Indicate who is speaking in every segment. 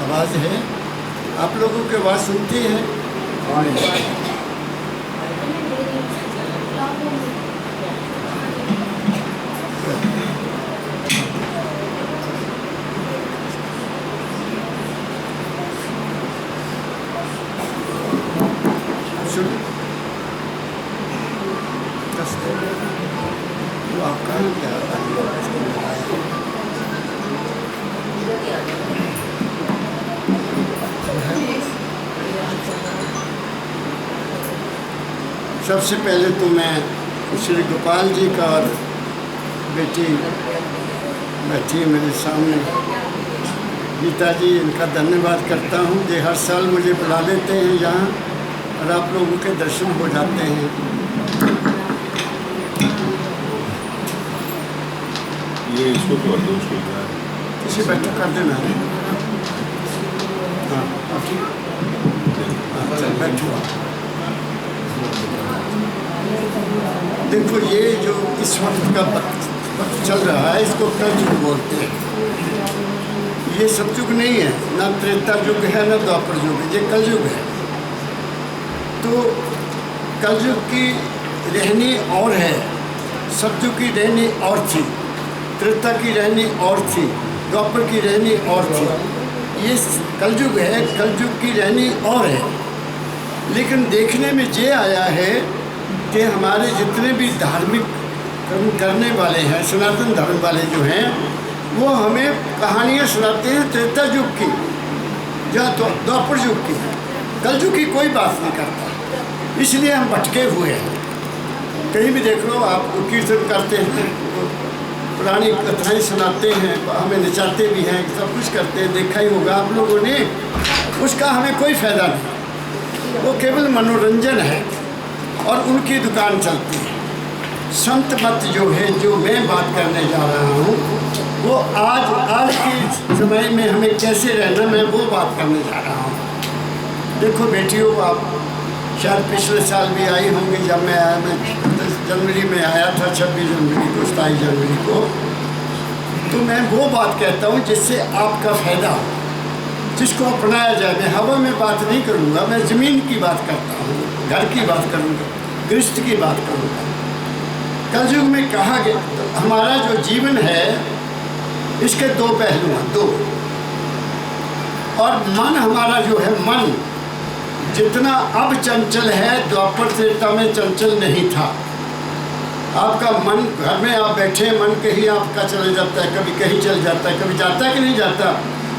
Speaker 1: आवाज़ है। आप लोगों की आवाज़ सुनती है? वो आपका क्या सबसे पहले तो मैं श्री गोपाल जी का और बेटी बैठी है मेरे सामने गीता जी, इनका धन्यवाद करता हूँ। ये हर साल मुझे बुला लेते हैं यहाँ और आप लोगों के दर्शन हो जाते हैं।
Speaker 2: ये इसको कर दो, उसको
Speaker 1: इसे बैठा कर देना। हाँ चल बैठो। देखो ये जो इस वक्त का वक्त चल रहा है इसको कलयुग बोलते हैं। ये सतयुग नहीं है, ना त्रेता युग है, ना द्वापर युग है, ये कलयुग है। तो कलयुग की रहनी और है, सतयुग की रहनी और थी, त्रेता की रहनी और थी, द्वापर की रहनी और थी। ये कलयुग है, कलयुग की रहनी और है। लेकिन देखने में ये आया है कि हमारे जितने भी धार्मिक कर्म करने वाले हैं, सनातन धर्म वाले जो हैं, वो हमें कहानियाँ सुनाते हैं त्रेता युग की या द्वापर युग की, कलयुग की कोई बात नहीं करता। इसलिए हम भटके हुए हैं। कहीं भी देख लो, आप कीर्तन करते हैं, पुरानी कथाएँ सुनाते हैं, हमें नचाते भी हैं, सब कुछ करते हैं, देखा ही होगा आप लोगों ने। उसका हमें कोई फ़ायदा नहीं, वो केवल मनोरंजन है और उनकी दुकान चलती है। संत मत जो है, जो मैं बात करने जा रहा हूँ, वो आज के समय में हमें कैसे रहना, मैं वो बात करने जा रहा हूँ। देखो बेटियों, आप शायद पिछले साल भी आई होंगी जब मैं आया। मैं 10 जनवरी में आया था, 26 जनवरी को, 27 जनवरी को। तो मैं वो बात कहता हूँ जिससे आपका फ़ायदा हो, जिसको अपनाया जाए। मैं हवा में बात नहीं करूँगा, मैं ज़मीन की बात करता हूँ, घर की बात करूँगा, गृहस्थ की बात करूँगा। कलयुग में कहा गया, तो हमारा जो जीवन है इसके दो पहलू हैं, दो। और मन हमारा जो है, मन जितना अब चंचल है, द्वापर त्रेता में चंचल नहीं था। आपका मन, घर में आप बैठे हैं, मन कहीं आपका चले जाता है, कभी कहीं चल जाता है, कभी जाता है कि नहीं जाता,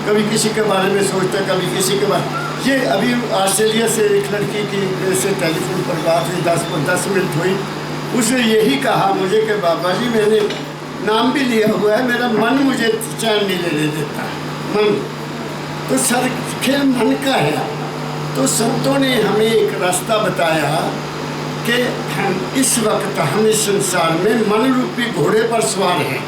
Speaker 1: कभी किसी के बारे में सोचता है, कभी किसी के बारे। ये अभी ऑस्ट्रेलिया से एक लड़की की से टेलीफोन पर बात हुई, 10 मिनट हुई। उसने यही कहा मुझे कि बाबा जी, मैंने नाम भी लिया हुआ है, मेरा मन मुझे चैन नहीं लेने देता। मन तो सर खेल मन का है। तो संतों ने हमें एक रास्ता बताया कि हम इस वक्त, हम इस संसार में मन रूपी घोड़े पर सवार हैं।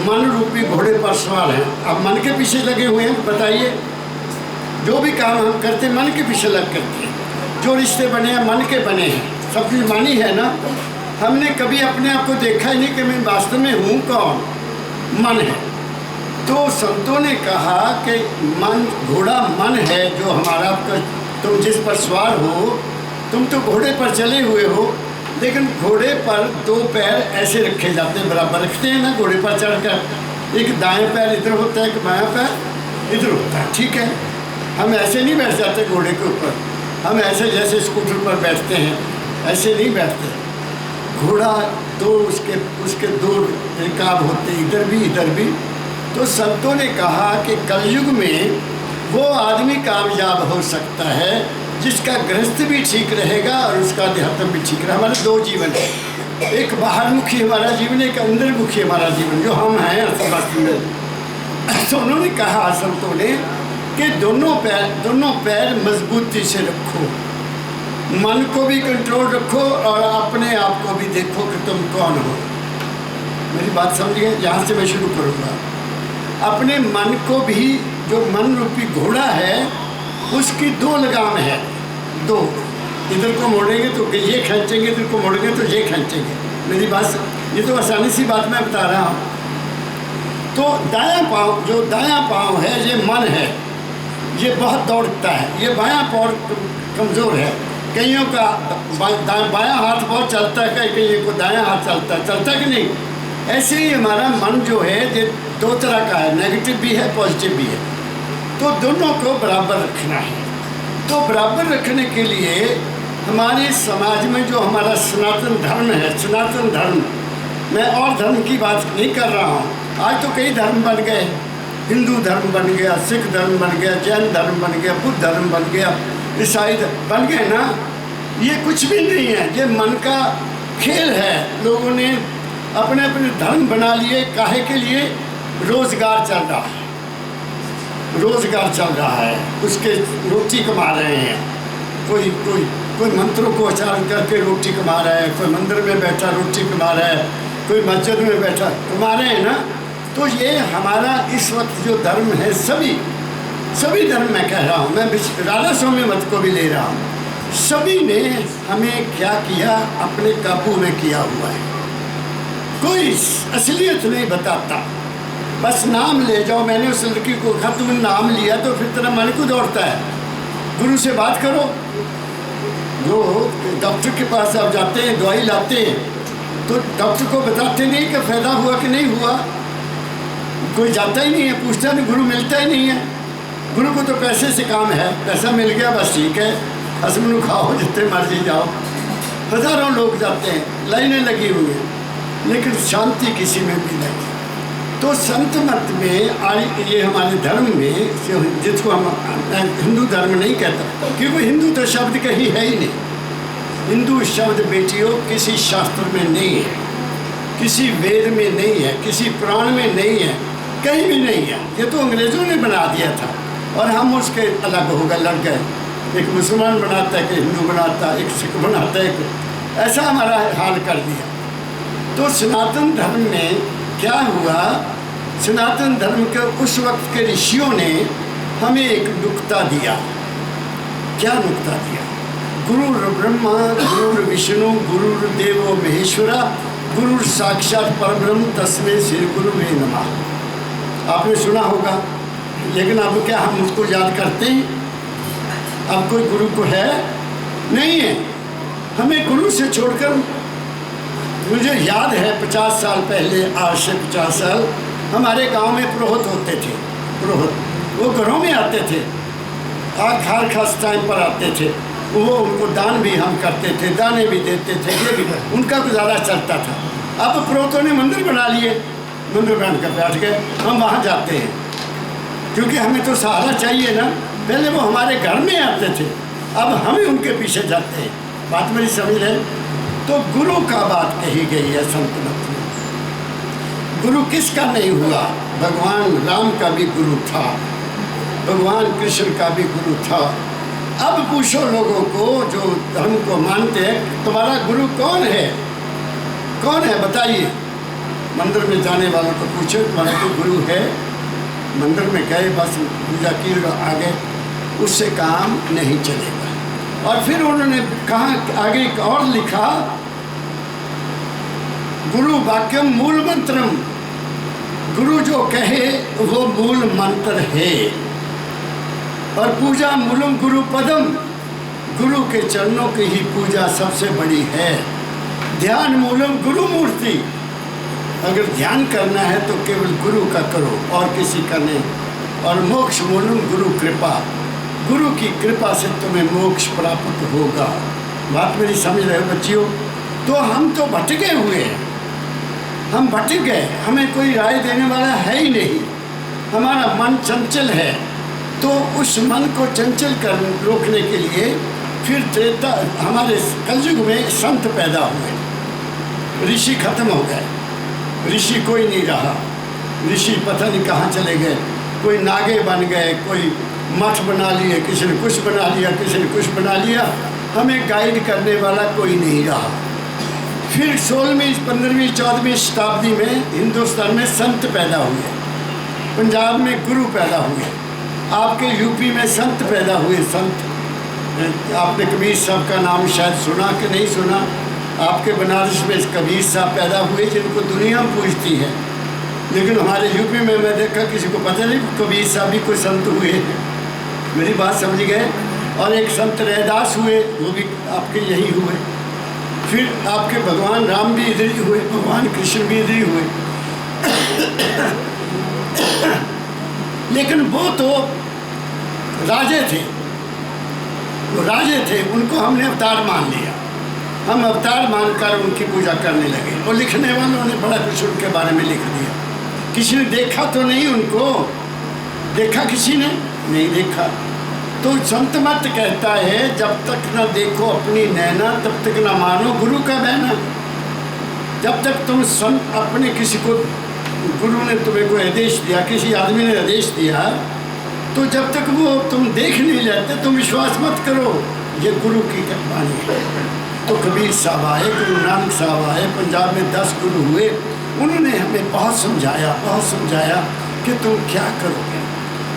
Speaker 1: मन रूपी घोड़े पर सवार हैं। अब मन के पीछे लगे हुए हैं। बताइए, जो भी काम हम करते हैं मन के पीछे लग करते हैं। जो रिश्ते बने हैं मन के बने हैं, सब कुछ मानी है ना। हमने कभी अपने आप को देखा ही नहीं कि मैं वास्तव में हूँ कौन, मन है। तो संतों ने कहा कि मन, घोड़ा मन है जो हमारा, तुम जिस पर सवार हो, तुम तो घोड़े पर चले हुए हो, लेकिन घोड़े पर 2 पैर ऐसे रखे जाते हैं, बराबर रखते हैं ना घोड़े पर चढ़कर। एक दाएं पैर इधर होता है, एक बायां पैर इधर होता है, ठीक है। हम ऐसे नहीं बैठ जाते घोड़े के ऊपर, हम ऐसे जैसे स्कूटर पर बैठते हैं ऐसे नहीं बैठते। घोड़ा दो, उसके 2 रिकाब होते हैं, इधर भी। तो संतों ने कहा कि कलयुग में वो आदमी कामयाब हो सकता है जिसका गृहस्थ भी ठीक रहेगा और उसका अध्यात्म भी ठीक रहेगा। हमारे 2 जीवन है, एक बाहरमुखी हमारा जीवन, एक अंदरमुखी हमारा जीवन, जो हम हैं अर्थशास्त्र में। तो उन्होंने कहा संतों ने कि दोनों पैर मजबूती से रखो, मन को भी कंट्रोल रखो और अपने आप को भी देखो कि तुम कौन हो। मेरी बात समझिए, यहाँ से मैं शुरू करूँगा। अपने मन को भी, जो मन रूपी घोड़ा है, उसकी 2 लगाम है, 2। इधर को मोड़ेंगे तो ये खींचेंगे, इधर को मोड़ेंगे तो ये खींचेंगे। मेरी बात, ये तो आसानी सी बात मैं बता रहा हूँ। तो दायां पाँव है, ये मन है, ये बहुत दौड़ता है। ये बायां पाँव कमज़ोर है। कईयों का बायां हाथ बहुत चलता है, कईयों को दायां हाथ चलता है कि नहीं। ऐसे ही हमारा मन जो है ये दो तरह का है, नेगेटिव भी है, पॉजिटिव भी है। तो दोनों को बराबर रखना है। तो बराबर रखने के लिए हमारे समाज में जो हमारा सनातन धर्म है, सनातन धर्म, मैं और धर्म की बात नहीं कर रहा हूँ। आज तो कई धर्म बन गए, हिंदू धर्म बन गया, सिख धर्म बन गया, जैन धर्म बन गया, बुद्ध धर्म बन गया, ईसाई बन गए ना। ये कुछ भी नहीं है, ये मन का खेल है। लोगों ने अपने अपने धर्म बना लिए, काहे के लिए? रोजगार चल रहा है, रोजगार चल रहा है, उसके रोटी कमा रहे हैं। कोई मंत्रों को उच्चारण करके रोटी कमा रहा है, कोई मंदिर में बैठा रोटी कमा रहा है, कोई मस्जिद में बैठा कमा रहे हैं ना। तो ये हमारा इस वक्त जो धर्म है, सभी धर्म मैं कह रहा हूँ, मैं राधा स्वामी मत को भी ले रहा हूँ, सभी ने हमें क्या किया? अपने काबू में किया हुआ है। कोई असलियत नहीं बताता, बस नाम ले जाओ। मैंने उस लड़की को कहा तुमने नाम लिया तो फिर तेरा मन को दौड़ता है। गुरु से बात करो। जो डॉक्टर के पास आप जाते हैं, दवाई लाते हैं, तो डॉक्टर को बताते नहीं कि फ़ायदा हुआ कि नहीं हुआ। कोई जाता ही नहीं है, पूछता नहीं, गुरु मिलता ही नहीं है। गुरु को तो पैसे से काम है, पैसा मिल गया बस ठीक है, हसमनु खाओ, जितने मर्जी जाओ। हज़ारों लोग जाते हैं, लाइनें लगी हुई हैं, लेकिन शांति किसी में भी नहीं। तो संत मत में ये हमारे धर्म में, जिसको हम हिंदू धर्म नहीं कहता, क्योंकि हिंदू तो शब्द कहीं है ही नहीं। हिंदू शब्द बेटियों किसी शास्त्र में नहीं है, किसी वेद में नहीं है, किसी पुराण में नहीं है, कहीं भी नहीं है। ये तो अंग्रेज़ों ने बना दिया था और हम उसके अलग हो गए, लग गए। एक मुसलमान बनाता है, कि हिंदू बनाता है, एक सिख बनाता है, ऐसा हमारा हाल कर दिया। तो सनातन धर्म में क्या हुआ? सनातन धर्म के उस वक्त के ऋषियों ने हमें एक नुक्ता दिया। क्या नुक्ता दिया? गुरुर् ब्रह्मा गुरुर् विष्णु गुरुर्देवो महेश्वरा गुरुर् साक्षात परब्रह्म तस्मै श्री गुरुवे नमः। आपने सुना होगा, लेकिन अब क्या हम उसको याद करते हैं? अब कोई गुरु को है नहीं है। हमें गुरु से छोड़कर, मुझे याद है 50 साल पहले, आज से 50 साल, हमारे गांव में पुरोहित होते थे। पुरोहित वो घरों में आते थे, हर खास टाइम पर आते थे। वो उनको दान भी हम करते थे, दाने भी देते थे, ये भी उनका गुजारा चलता था। अब पुरोहितों ने मंदिर बना लिए, मंदिर बनकर बैठ गए। हम वहाँ जाते हैं क्योंकि हमें तो सहारा चाहिए ना। पहले वो हमारे घर में आते थे, अब हम ही उनके पीछे जाते हैं। बात मेरी समझ है? तो गुरु का बात कही गई है संत मत में। गुरु किसका नहीं हुआ? भगवान राम का भी गुरु था, भगवान कृष्ण का भी गुरु था। अब पूछो लोगों को जो धर्म को मानते हैं, तुम्हारा गुरु कौन है? कौन है बताइए? मंदिर में जाने वालों को पूछो तुम्हारा कोई गुरु है? मंदिर में गए, बस पूजा की, आ गए, उससे काम नहीं चलेगा। और फिर उन्होंने कहा आगे और लिखा, गुरु वाक्यम मूल मंत्रम, गुरु जो कहे वो मूल मंत्र है। और पूजा मूलम गुरु पदम, गुरु के चरणों की ही पूजा सबसे बड़ी है। ध्यान मूलम गुरु मूर्ति, अगर ध्यान करना है तो केवल गुरु का करो और किसी का नहीं। और मोक्ष मूलम गुरु कृपा, गुरु की कृपा से तुम्हें मोक्ष प्राप्त होगा। बात मेरी समझ रहे हो बच्चियों? तो हम तो भटके हुए हैं, हम भटक गए, हमें कोई राय देने वाला है ही नहीं। हमारा मन चंचल है, तो उस मन को चंचल कर रोकने के लिए फिर त्रेता, हमारे कलयुग में संत पैदा हुए, ऋषि खत्म हो गए, ऋषि कोई नहीं रहा। ऋषि पता नहीं कहाँ चले गए, कोई नागे बन गए, कोई मठ बना लिए, किसी ने कुछ बना लिया, किसी ने कुछ बना लिया। हमें गाइड करने वाला कोई नहीं रहा। फिर 16वीं 15वीं 14वीं शताब्दी में हिंदुस्तान में संत पैदा हुए, पंजाब में गुरु पैदा हुए, आपके यूपी में संत पैदा हुए। संत, आपने कबीर साहब का नाम शायद सुना कि नहीं सुना। आपके बनारस में कबीर साहब पैदा हुए जिनको दुनिया पूजती है, लेकिन हमारे यूपी में मैं देखा किसी को पता नहीं कबीर साहब भी कोई संत हुए, मेरी बात समझ गए। और एक संत रैदास हुए, वो भी आपके यही हुए। फिर आपके भगवान राम भी इधर ही हुए, भगवान कृष्ण भी इधर ही हुए। लेकिन वो तो राजे थे, वो राजे थे, उनको हमने अवतार मान लिया। हम अवतार मानकर उनकी पूजा करने लगे। और लिखने वालों ने बड़ा कुछ उनके बारे में लिख दिया। किसी ने देखा तो नहीं उनको, देखा किसी ने नहीं देखा। तो संत मत कहता है जब तक न देखो अपनी नैना तब तक न मानो गुरु का बहना। जब तक तुम संत अपने किसी को, गुरु ने तुम्हें कोई आदेश दिया, किसी आदमी ने आदेश दिया, तो जब तक वो तुम देख नहीं लेते तुम विश्वास मत करो, ये गुरु की वाणी है। तो कबीर साहब आए, गुरु नानक साहब आए, पंजाब में 10 गुरु हुए। उन्होंने हमें बहुत समझाया कि तुम क्या करोगे।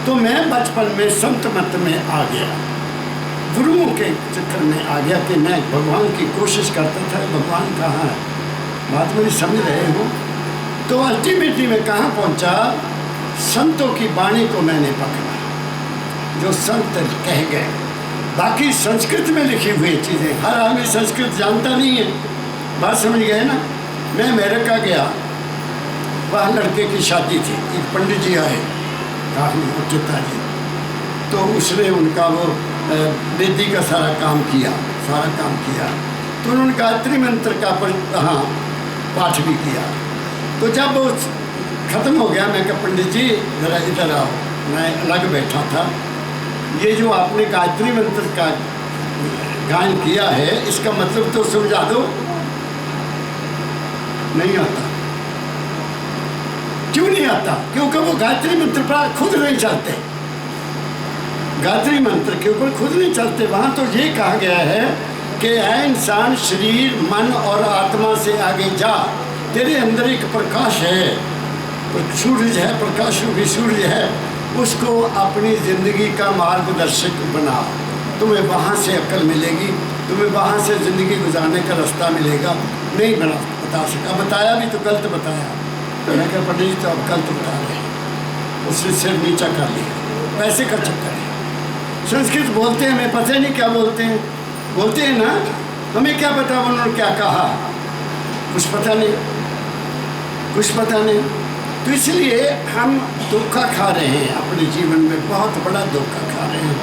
Speaker 1: तो मैं बचपन में संत मत में आ गया, गुरुओं के चक्कर में आ गया कि मैं भगवान की कोशिश करता था। भगवान कहाँ है, बात मेरी समझ रहे हो। तो अल्टीमेटली में कहाँ पहुँचा, संतों की वाणी को मैंने पकड़ा, जो संत कह गए। बाकी संस्कृत में लिखी हुई चीज़ें, हर आदमी संस्कृत जानता नहीं है, बात समझ गए ना। मैं अमेरिका गया, वहाँ लड़के की शादी थी, एक पंडित जी आए, काफ़ी उच्चता जी, तो उसने उनका वो वेदी का सारा काम किया। तो उन्होंने गायत्री मंत्र का पाठ भी किया। तो जब वो ख़त्म हो गया, मैं कहा पंडित जी ज़रा इधर आओ। मैं अलग बैठा था। ये जो आपने गायत्री मंत्र का गायन किया है, इसका मतलब तो समझा दो। नहीं आता। क्यों नहीं आता? क्योंकि वो गायत्री मंत्र पर खुद नहीं चलते, गायत्री मंत्र के ऊपर खुद नहीं चलते। वहाँ तो ये कहा गया है कि ऐ इंसान, शरीर मन और आत्मा से आगे जा, तेरे अंदर एक प्रकाश है, सूरज है, प्रकाश रूपी सूरज है, उसको अपनी ज़िंदगी का मार्गदर्शक बना। तुम्हें वहाँ से अक्ल मिलेगी, तुम्हें वहाँ से ज़िंदगी गुजारने का रास्ता मिलेगा। नहीं बता सका, बताया भी तो गलत बताया। मैं कहा पंडित जी तो अब गलत बता रहे हैं। उसने सिर नीचा कर लिया, पैसे का चक्कर है। संस्कृत बोलते हैं, हमें पता नहीं क्या बोलते हैं ना, हमें क्या पता उन्होंने क्या कहा, कुछ पता नहीं। तो इसलिए हम धोखा खा रहे हैं अपने जीवन में, बहुत बड़ा धोखा खा रहे हैं।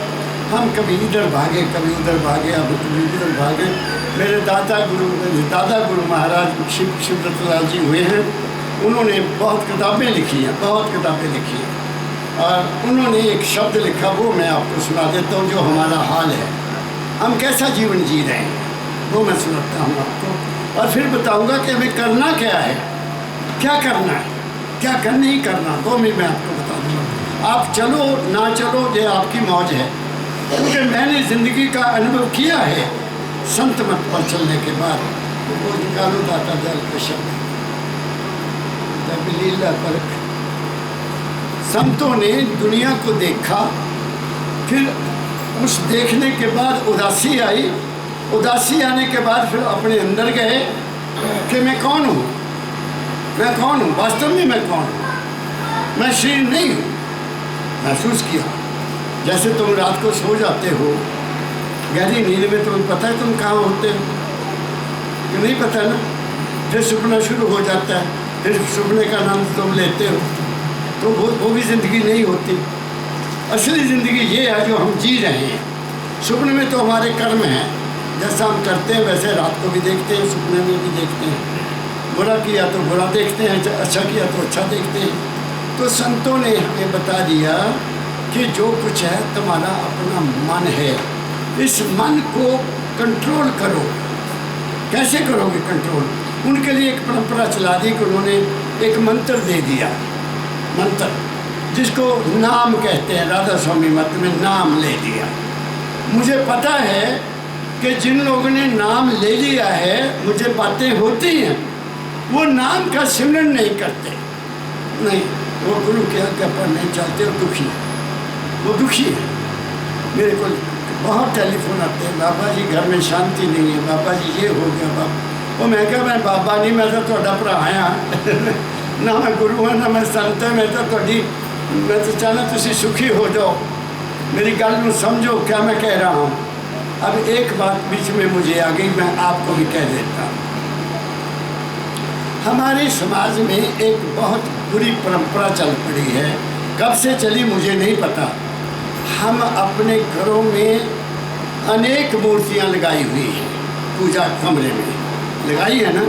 Speaker 1: हम कभी इधर भागे, कभी उधर भागे, अब कभी इधर भागे। मेरे दादा गुरु महाराज शिवदत्तलाल जी हुए हैं, उन्होंने बहुत किताबें लिखी हैं। और उन्होंने एक शब्द लिखा, वो मैं आपको सुना देता हूँ, जो हमारा हाल है, हम कैसा जीवन जी रहे हैं, वो मैं सुनाता हूँ आपको। और फिर बताऊँगा कि हमें करना क्या है, क्या करना है, क्या नहीं करना, वो भी मैं आपको बता दूँगा। आप चलो ना चलो, ये आपकी मौज है, क्योंकि मैंने ज़िंदगी का अनुभव किया है संत मत पर चलने के बाद। वो निकालो दाता दल के शब्द, लीला परख। संतों ने दुनिया को देखा, फिर उस देखने के बाद उदासी आई, उदासी आने के बाद फिर अपने अंदर गए कि मैं कौन हूँ, वास्तव में मैं कौन हूँ, मैं शरीर नहीं हूँ। महसूस किया, जैसे तुम रात को सो जाते हो गहरी नींद में, तुम्हें पता है तुम कहाँ होते हो कि नहीं पता ना। फिर सपना शुरू हो जाता है, फिर सपने का नाम तुम लेते हो, तो वो भी ज़िंदगी नहीं होती। असली ज़िंदगी ये है जो हम जी रहे हैं। सपने में तो हमारे कर्म हैं, जैसा हम करते हैं वैसे रात को भी देखते हैं, सपने में भी देखते हैं। बुरा किया तो बुरा देखते हैं, अच्छा किया तो अच्छा देखते हैं। तो संतों ने हमें बता दिया कि जो कुछ है तुम्हारा अपना मन है, इस मन को कंट्रोल करो। कैसे करोगे कंट्रोल? उनके लिए एक परंपरा चला दी कि उन्होंने एक मंत्र दे दिया, मंत्र जिसको नाम कहते हैं। राधा स्वामी मत में नाम ले लिया। मुझे पता है कि जिन लोगों ने नाम ले लिया है, मुझे बातें होती हैं, वो नाम का सिमरन नहीं करते, नहीं, वो गुरु के आज्ञा पर नहीं चलते, वो दुखी है। मेरे को बहुत टेलीफोन आते हैं, बाबा जी घर में शांति नहीं है, बाबा जी ये हो गया, बाबा। वो मैं क्या, मैं बाबा नहीं, मैं तो थोड़ा भरा आया ना मैं गुरु हाँ ना मैं संत है, मैं तो चाहना तुसी सुखी हो जाओ, मेरी गल में समझो क्या मैं कह रहा हूँ। अब एक बात बीच में मुझे आ गई, मैं आपको भी कह देता हूँ। हमारे समाज में एक बहुत बुरी परंपरा चल पड़ी है, कब से चली मुझे नहीं पता। हम अपने घरों में अनेक मूर्तियाँ लगाई हुई हैं, पूजा कमरे में लगाई है ना,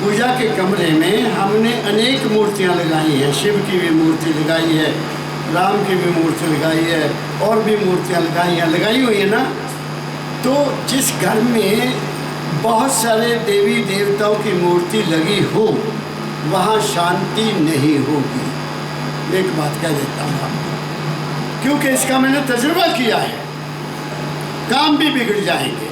Speaker 1: पूजा के कमरे में हमने अनेक मूर्तियाँ लगाई हैं। शिव की भी मूर्ति लगाई है, राम की भी मूर्ति लगाई है, और भी मूर्तियाँ लगाई हुई है ना। तो जिस घर में बहुत सारे देवी देवताओं की मूर्ति लगी हो वहाँ शांति नहीं होगी। एक बात कह देता हूँ आपको, क्योंकि इसका मैंने तजुर्बा किया है। काम भी बिगड़ जाएंगे,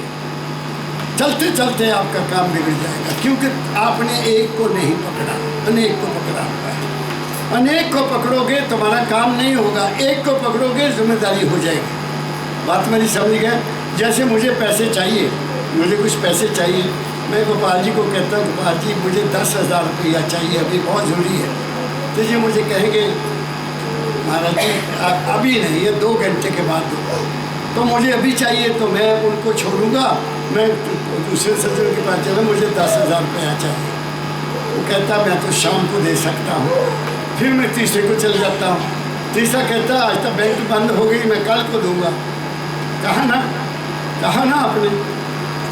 Speaker 1: चलते चलते आपका काम बिगड़ जाएगा, क्योंकि आपने एक को नहीं पकड़ा, अनेक को पकड़ा हुआ है। अनेक को पकड़ोगे तुम्हारा काम नहीं होगा, एक को पकड़ोगे जिम्मेदारी हो जाएगी। बात मेरी समझ गए? जैसे मुझे पैसे चाहिए, मुझे कुछ पैसे चाहिए, मैं गोपाल जी को कहता हूँ गोपाल जी मुझे 10,000 रुपया चाहिए, अभी बहुत ज़रूरी है। तो ये मुझे कहेंगे महाराज जी अभी नहीं है, 2 घंटे के बाद दूँगा। तो मुझे अभी चाहिए, तो मैं उनको छोड़ूंगा, मैं दूसरे सज्जन के पास चला, मुझे 10,000 रुपया चाहिए। वो कहता मैं तो शाम को दे सकता हूँ। फिर मैं तीसरे को चले जाता हूँ, तीसरा कहता आज तक बैंक बंद हो गई, मैं कल को दूंगा। कहा ना आपने।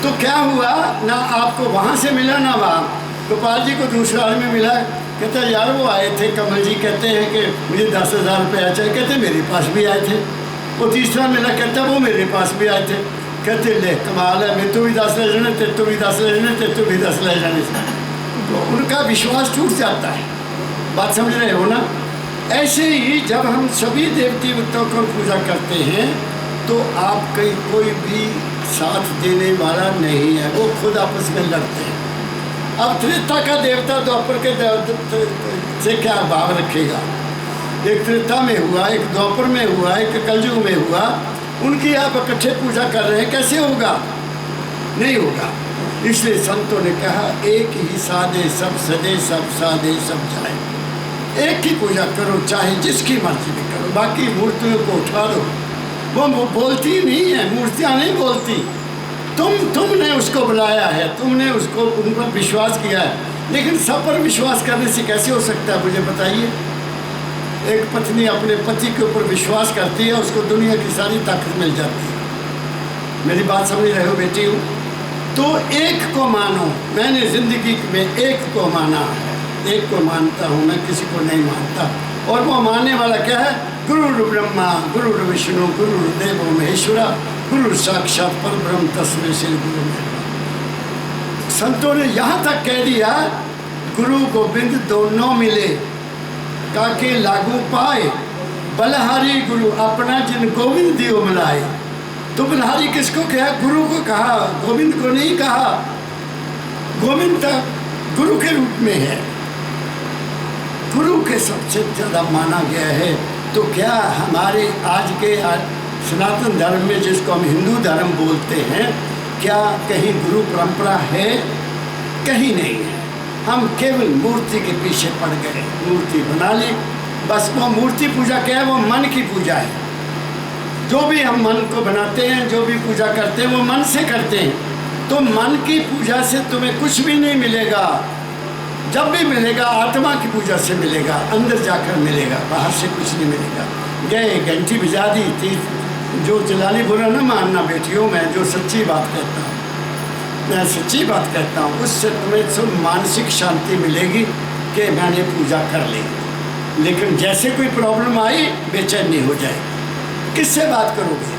Speaker 1: तो क्या हुआ ना, आपको वहाँ से मिला ना वहाँ। गोपाल जी को दूसरा आदमी मिला, कहता यार वो आए थे कमल जी, कहते हैं कि मुझे 10,000 रुपया चाहिए, कहते मेरे पास भी आए थे। वो तीसरा मिला, कहता वो मेरे पास भी आए थे, कहते ले कमाल है, मैं तो भी 10 ले जाने, तेरे तो भी 10 ले जाने, तेरे तो भी 10 ले जाने। तो उनका विश्वास टूट जाता है। बात समझ रहे हो ना? ऐसे ही जब हम सभी देवती देवताओं को पूजा करते हैं तो आप कोई भी साथ देने वाला नहीं है, वो खुद आपस में लड़ते हैं। अब त्रेता का देवता द्वापर के से क्या भाव रखेगा? एक त्रेता में हुआ, एक द्वापर में हुआ, एक कलयुग में हुआ, उनकी आप इकट्ठे पूजा कर रहे हैं, कैसे होगा? नहीं होगा। इसलिए संतों ने कहा एक ही साधे सब सदे, सब साधे सब जाए। एक ही पूजा करो, चाहे जिसकी मर्जी में करो, बाकी मूर्तियों को उठा दो। वो बोलती नहीं है, मूर्तियाँ नहीं बोलती। तुमने उसको बुलाया है, तुमने उसको उन पर विश्वास किया है, लेकिन सब पर विश्वास करने से कैसे हो सकता है मुझे बताइए? एक पत्नी अपने पति के ऊपर विश्वास करती है, उसको दुनिया की सारी ताकत मिल जाती है। मेरी बात समझ रहे हो बेटी? हूँ तो एक को मानो। मैंने ज़िंदगी में एक को माना है, एक को मानता हूँ मैं, किसी को नहीं मानता। और वो मानने वाला क्या है? गुरु ब्रह्मा गुरु विष्णु गुरु देवो महेश्वरा गुरु साक्षात परब्रह्म तस्मै श्री गुरु। संतों ने यहाँ तक कह दिया गुरु गोविंद दोनों मिले, काके लागू पाए, बलहारी गुरु अपना जिन गोविंद दियो मिलाए। तो बलहारी किसको कहा? गुरु को कहा, गोविंद को नहीं कहा। गोविंद गुरु के रूप में है, गुरु के सबसे ज़्यादा माना गया है। तो क्या हमारे आज के सनातन धर्म में, जिसको हम हिंदू धर्म बोलते हैं, क्या कहीं गुरु परंपरा है? कहीं नहीं है। हम केवल मूर्ति के पीछे पड़ गए, मूर्ति बना ली, बस। वो मूर्ति पूजा क्या है? वो मन की पूजा है। जो भी हम मन को बनाते हैं, जो भी पूजा करते हैं, वो मन से करते हैं। तो मन की पूजा से तुम्हें कुछ भी नहीं मिलेगा। जब भी मिलेगा आत्मा की पूजा से मिलेगा, अंदर जाकर मिलेगा, बाहर से कुछ नहीं मिलेगा। गए घंटी बजा दी थी, जो जलाली बुरा ना मानना बेटियों, मैं जो सच्ची बात कहता हूँ, मैं सच्ची बात कहता हूँ, उससे तुम्हें सब मानसिक शांति मिलेगी कि मैंने पूजा कर ली। लेकिन जैसे कोई प्रॉब्लम आई, बेचैनी हो जाएगी। किससे बात करोगे?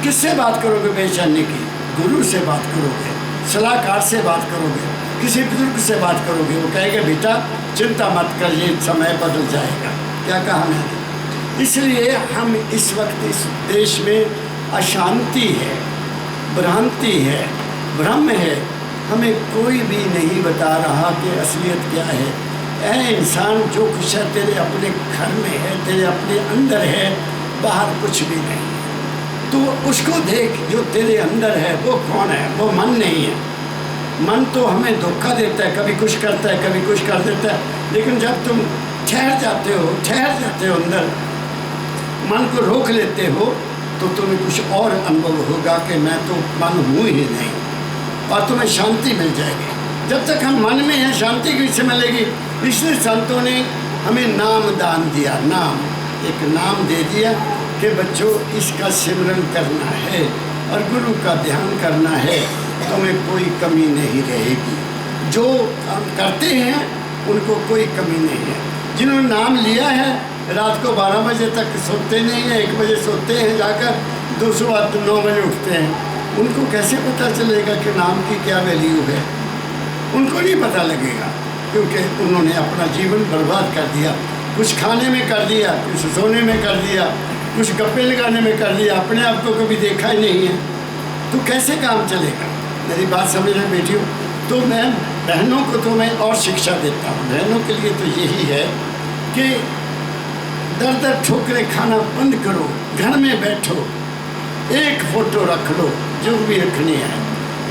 Speaker 1: किससे बात करोगे बेचैनी की? गुरु से बात करोगे, सलाहकार से बात करोगे, किसी बुजुर्ग से बात करोगे। वो कहेगा बेटा चिंता मत कर, ये समय बदल जाएगा। क्या कहा मैंने? इसलिए हम इस वक्त इस देश में अशांति है, भ्रांति है, भ्रम है। हमें कोई भी नहीं बता रहा कि असलियत क्या है। ऐ इंसान, जो कुछ है तेरे अपने घर में है, तेरे अपने अंदर है, बाहर कुछ भी नहीं है। तो उसको देख, जो तेरे अंदर है वो कौन है? वो मन नहीं है। मन तो हमें धोखा देता है, कभी कुछ करता है, कभी कुछ कर देता है। लेकिन जब तुम ठहर जाते हो अंदर, मन को रोक लेते हो, तो तुम्हें कुछ और अनुभव होगा कि मैं तो मन हूँ ही नहीं, और तुम्हें शांति मिल जाएगी। जब तक हम मन में हैं शांति कैसे मिलेगी? इसलिए संतों ने हमें नाम दान दिया, नाम, एक नाम दे दिया कि बच्चों इसका सिमरन करना है और गुरु का ध्यान करना है, तुम्हें कोई कमी नहीं रहेगी। जो हम करते हैं उनको कोई कमी नहीं है। जिन्होंने नाम लिया है रात को 12 बजे तक सोते नहीं हैं, 1 बजे सोते हैं जाकर, दूसरा 9 बजे उठते हैं, उनको कैसे पता चलेगा कि नाम की क्या वैल्यू है? उनको नहीं पता लगेगा, क्योंकि उन्होंने अपना जीवन बर्बाद कर दिया। कुछ खाने में कर दिया, कुछ सोने में कर दिया, कुछ गप्पे लगाने में कर दिया, अपने आप को कभी देखा ही नहीं है, तो कैसे काम चलेगा? मेरी बात समझ रहे बेटियों? तो मैं बहनों को तो मैं और शिक्षा देता हूँ। बहनों के लिए तो यही है कि दर दर ठोकरें खाना बंद करो, घर में बैठो, एक फ़ोटो रख लो जो भी रखनी है,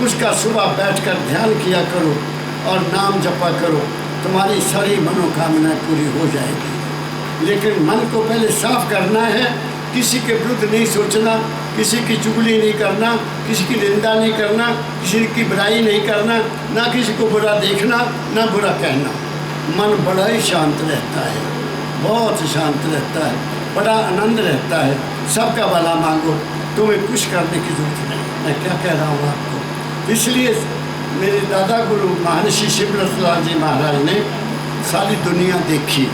Speaker 1: उसका सुबह बैठकर ध्यान किया करो और नाम जपा करो, तुम्हारी सारी मनोकामनाएं पूरी हो जाएगी। लेकिन मन को पहले साफ करना है, किसी के विरुद्ध नहीं सोचना, किसी की चुगली नहीं करना, किसी की निंदा नहीं करना, किसी की बुराई नहीं करना, ना किसी को बुरा देखना, ना बुरा कहना। मन बड़ा ही शांत रहता है, बहुत शांत रहता है, बड़ा आनंद रहता है। सबका भला मांगो, तुम्हें कुछ करने की जरूरत नहीं। मैं क्या कह रहा हूँ आपको? इसलिए मेरे दादा गुरु महर्षि शिवरतलाल जी महाराज ने सारी दुनिया देखी,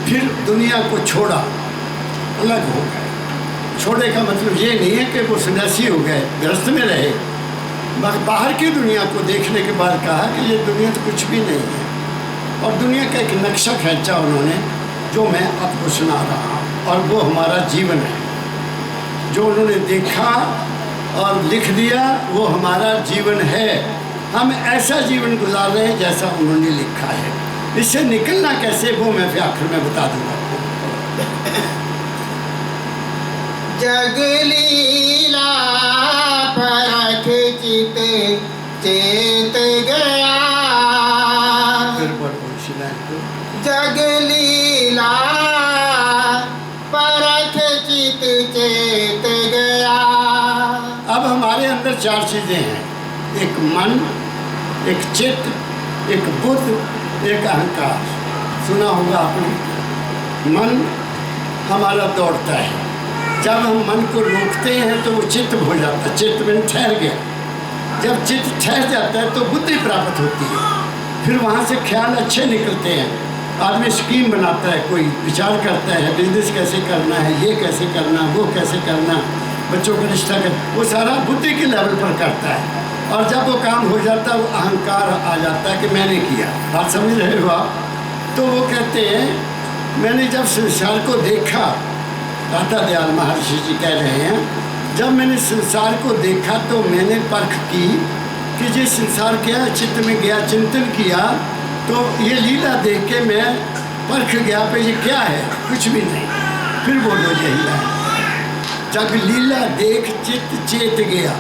Speaker 1: फिर दुनिया को छोड़ा, अलग हो गए। छोड़े का मतलब ये नहीं है कि वो सन्यासी हो गए, गृहस्थ में रहे, बाहर की दुनिया को देखने के बाद कहा कि ये दुनिया तो कुछ भी नहीं है, और दुनिया का एक नक्शा खींचा उन्होंने, जो मैं आपको सुना रहा हूँ, और वो हमारा जीवन है। जो उन्होंने देखा और लिख दिया वो हमारा जीवन है। हम ऐसा जीवन गुजार रहे हैं जैसा उन्होंने लिखा है। इससे निकलना कैसे, वो मैं फिर आखिर में बता दूंगा।
Speaker 3: जग लीला परख चित चेत गया, जग लीला परख चित चेत गया।
Speaker 1: अब हमारे अंदर 4 चीज़ें हैं, एक मन, एक चित्त, एक बुद्ध, एक अहंकार। सुना होगा आपने। मन हमारा दौड़ता है, जब हम मन को रोकते हैं तो वो चित्त हो जाता है, चित्त में ठहर गया। जब चित्त ठहर जाता है तो बुद्धि प्राप्त होती है, फिर वहाँ से ख्याल अच्छे निकलते हैं। आदमी स्कीम बनाता है, कोई विचार करता है, बिजनेस कैसे करना है, ये कैसे करना, वो कैसे करना, बच्चों का रिश्ता कर, वो सारा बुद्धि के लेवल पर करता है। और जब वो काम हो जाता है वो अहंकार आ जाता है कि मैंने किया। बात समझ रहे हो आप? तो वो कहते हैं मैंने जब संसार को देखा, दाता दयाल महर्षि जी कह रहे हैं, जब मैंने संसार को देखा तो मैंने परख की कि ये संसार क्या, चित्त में गया, चिंतन किया, तो ये लीला देख के मैं परख गया पे ये क्या है, कुछ भी नहीं। फिर बोलो ये लीला है। जब लीला देख चित्त चेत गया,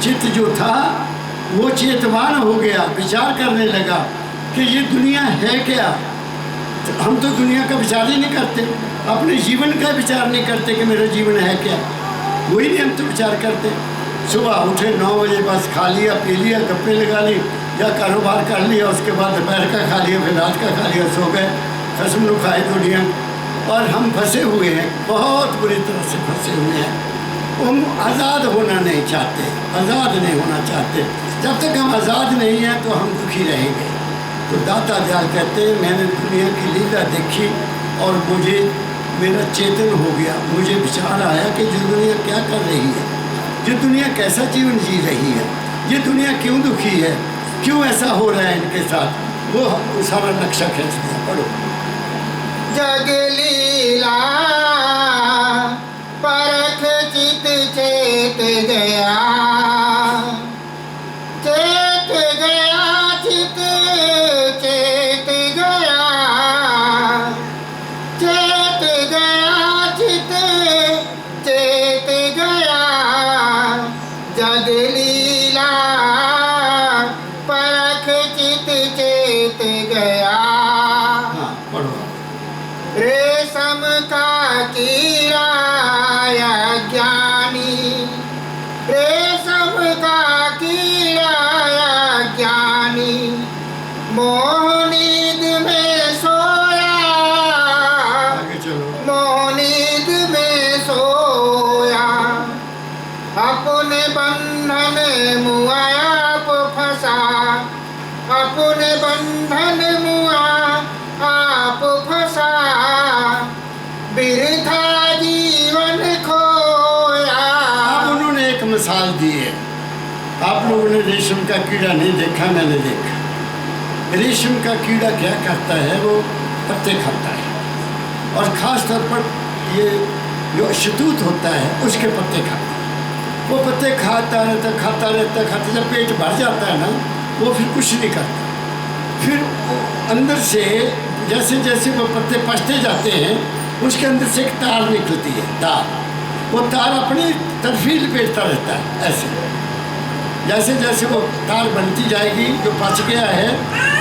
Speaker 1: चित्त जो था वो चेतवान हो गया, विचार करने लगा कि ये दुनिया है क्या। हम तो दुनिया का विचार ही नहीं करते, अपने जीवन का विचार नहीं करते कि मेरा जीवन है क्या, वही नहीं हम तो विचार करते। सुबह उठे 9 बजे बस खा लिया, पी लिया, गप्पे लगा ली, या कारोबार कर लिया, उसके बाद दोपहर का खा लिया, फिर रात का खा लिया, सो गए। कसम लो खाए दुनिया। और हम फंसे हुए हैं, बहुत बुरी तरह से फंसे हुए हैं। हम आज़ाद होना नहीं चाहते, आज़ाद नहीं होना चाहते। जब तक हम आज़ाद नहीं हैं तो हम दुखी रहेंगे। तो दाता दयाल कहते हैं मैंने दुनिया की लीला देखी और मुझे मेरा चेतन हो गया, मुझे विचार आया कि ये दुनिया क्या कर रही है, ये दुनिया कैसा जीवन जी रही है, ये दुनिया क्यों दुखी है, क्यों ऐसा हो रहा है इनके साथ। वो सारा नक्शा खींच दिया। पढ़ो।
Speaker 3: जग लीला परख चित चेत गया, चेत गया चित चेत गया, चेत गया चित चेत गया। जग लीला परख चित चेत गया। अपने बंधन मुआ आप फंसा, अपने बंधन मुआ आप फंसा, बिरथा जीवन खोया।
Speaker 1: अब उन्होंने एक मिसाल दी है। आप लोगों ने रेशम का कीड़ा नहीं देखा, मैंने देखा। रेशम का कीड़ा क्या करता है, वो पत्ते खाता है, और ख़ास तौर पर ये जो शहतूत होता है उसके पत्ते खाता है। वो पत्ते खाता रहता, जब पेट भर जाता है ना, वो फिर कुछ नहीं करता। फिर अंदर से जैसे जैसे वो पत्ते पचते जाते हैं, उसके अंदर से एक तार निकलती है, तार। वो तार अपनी तरफ ही लपेटता रहता है ऐसे। जैसे जैसे वो तार बनती जाएगी, जो पच गया है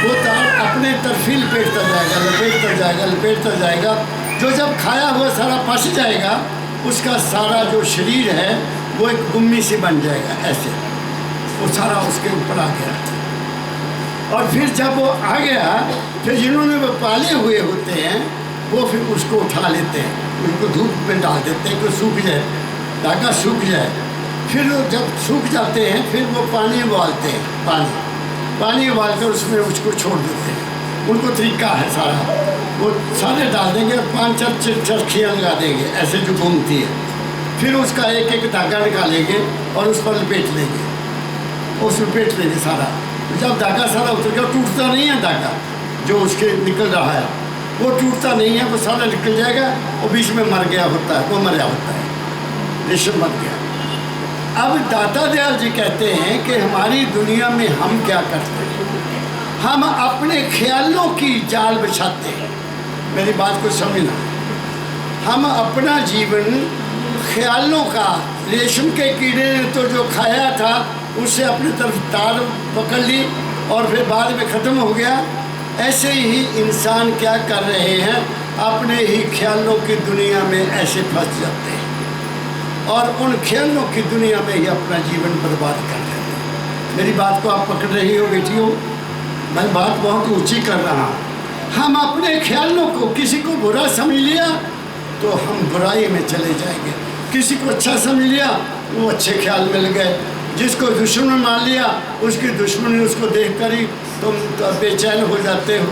Speaker 1: वो तार अपने तरफ ही लपेटता जाएगा। जो जब खाया हुआ सारा पच जाएगा, उसका सारा जो शरीर है वो एक गुम्मी सी बन जाएगा ऐसे। वो सारा उसके ऊपर आ गया, और फिर जब वो आ गया, फिर जिन्होंने वो पाले हुए होते हैं वो फिर उसको उठा लेते हैं, उनको धूप में डाल देते हैं कि सूख जाए, धागा सूख जाए। फिर जब सूख जाते हैं, फिर वो पानी उबालते हैं, पानी उबाल कर उसमें उसको छोड़ देते हैं। उनको तरीका है सारा, वो सारे डाल देंगे और 5-4 चरखियाँ लगा देंगे ऐसे जो घूमती है। फिर उसका एक एक धागा निकालेंगे और उस पर लपेट लेंगे, उस लपेट लेंगे सारा। जब धागा सारा उतर गया, टूटता नहीं है धागा जो उसके निकल रहा है, वो टूटता नहीं है, वो सारा निकल जाएगा। और बीच में मर गया होता है, वो मरा होता है, रेशम मर गया। अब दाता दयाल जी कहते हैं कि हमारी दुनिया में हम क्या करते हैं, हम अपने ख्यालों की जाल बिछाते हैं। मेरी बात को समझना, हम अपना जीवन ख्यालों का, रेशम के कीड़े ने तो जो खाया था उससे अपनी तरफ तार पकड़ ली और फिर बाद में ख़त्म हो गया। ऐसे ही इंसान क्या कर रहे हैं, अपने ही ख्यालों की दुनिया में ऐसे फंस जाते हैं और उन ख्यालों की दुनिया में ही अपना जीवन बर्बाद कर देते हैं। मेरी बात को आप पकड़ रही हो बेटियों, मैं बात बहुत ऊंची कर रहा हूँ। हम अपने ख्यालों को, किसी को बुरा समझ लिया तो हम बुराई में चले जाएंगे, किसी को अच्छा समझ लिया वो अच्छे ख्याल मिल गए, जिसको दुश्मन मान लिया उसकी दुश्मनी उसको देखकर ही तुम बेचैन हो जाते हो,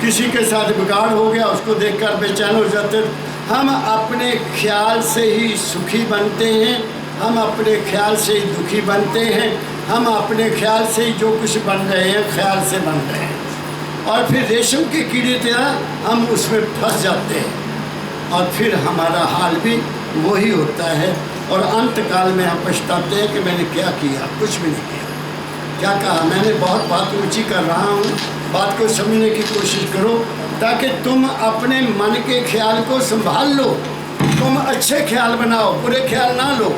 Speaker 1: किसी के साथ बिगाड़ हो गया उसको देखकर बेचैन हो जाते हो। हम अपने ख्याल से ही सुखी बनते हैं, हम अपने ख्याल से ही दुखी बनते हैं, हम अपने ख्याल से ही जो कुछ बन रहे हैं ख्याल से बन रहे हैं। और फिर रेशम के कीड़े तरह हम उसमें फंस जाते हैं और फिर हमारा हाल भी वही होता है। और अंत काल में हम पछताते हैं कि मैंने क्या किया, कुछ भी नहीं किया। क्या कहा मैंने, बहुत बात ऊंची कर रहा हूँ, बात को समझने की कोशिश करो ताकि तुम अपने मन के ख्याल को संभाल लो। तुम अच्छे ख्याल बनाओ, बुरे ख्याल ना लो।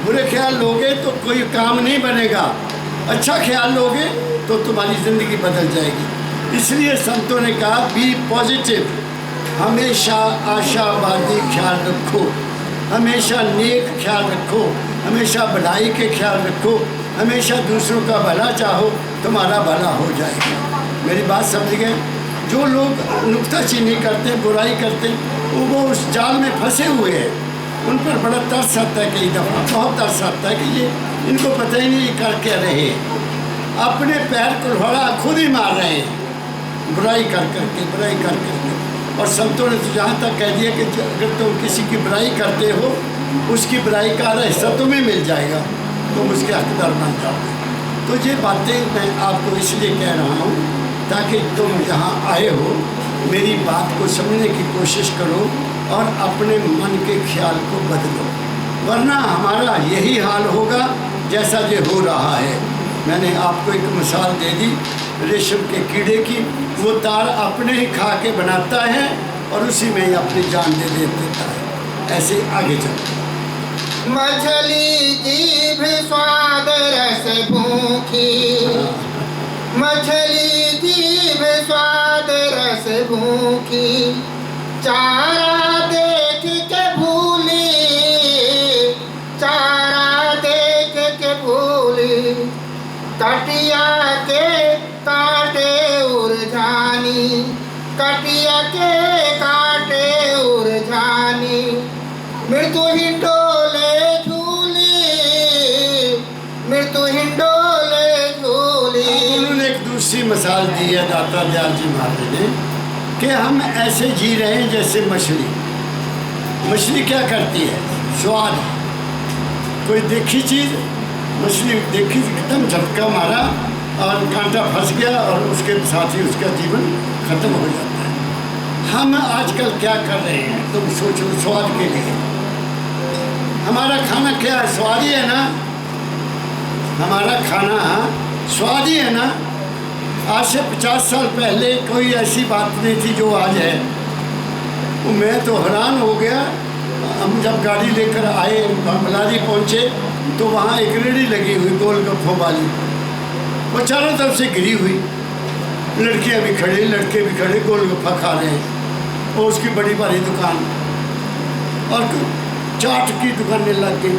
Speaker 1: बुरे ख्याल लोगे तो कोई काम नहीं बनेगा, अच्छा ख्याल लोगे तो तुम्हारी ज़िंदगी बदल जाएगी। इसलिए संतों ने कहा बी पॉजिटिव, हमेशा आशावादी ख्याल रखो, हमेशा नेक ख्याल रखो, हमेशा भलाई के ख्याल रखो, हमेशा दूसरों का भला चाहो, तुम्हारा भला हो जाएगा। मेरी बात समझ गए? जो लोग नुक्ताचीनी करते हैं, बुराई करते हैं, वो उस जाल में फंसे हुए हैं। उन पर बड़ा तरस आता है, कई दफ़ा बहुत तरस आता है कि ये इनको पता ही नहीं कर क्या रहे, अपने पैर को घोड़ा खुद ही मार रहे हैं बुराई कर करके। और संतों ने तो जहाँ तक कह दिया कि अगर तुम किसी की बुराई करते हो, उसकी बुराई का हिस्सा तुम्हें मिल जाएगा, तुम उसके हकदार बन जाओगे। तो ये बातें मैं आपको इसलिए कह रहा हूँ ताकि तुम यहाँ आए हो, मेरी बात को समझने की कोशिश करो और अपने मन के ख्याल को बदलो, वरना हमारा यही हाल होगा जैसा ये हो रहा है। मैंने आपको एक मिसाल दे दी रेशम के कीड़े की, वो तार अपने ही खा के बनाता है और उसी में ही अपनी जान दे देता है। ऐसे आगे चलते
Speaker 3: मछली जीभ स्वाद रस भूखी, मछली जीभ स्वाद रस भूखी, चारा देख के भूली, चारा देख के भूली, कटिया के काटे उलझानी, कटिया के काटे उलझानी, मृत्यु ही डोले झूली,
Speaker 1: मिसाल दी है दाता दयाल जी महाराज ने कि हम ऐसे जी रहे हैं जैसे मछली। मछली क्या करती है? स्वाद। कोई देखी चीज़, मछली देखी एकदम झटका मारा और कांटा फंस गया और उसके साथ ही उसका जीवन खत्म हो जाता है। हम आजकल क्या कर रहे हैं? तुम सोचो, स्वाद के लिए हमारा खाना क्या है? स्वाद ही है ना। हमारा खाना स्वाद ही है ना। आज से 50 साल पहले कोई ऐसी बात नहीं थी जो आज है। तो मैं तो हैरान हो गया। हम जब गाड़ी लेकर आए, बमलारी पहुँचे तो वहाँ एक रेहड़ी लगी हुई गोलगप्पों वाली, वो चारों तरफ से घिरी हुई। लड़कियाँ भी खड़े, लड़के भी खड़े, गोलगप्पा खा रहे हैं। और उसकी बड़ी भारी दुकान और चाट की दुकानें लग गई,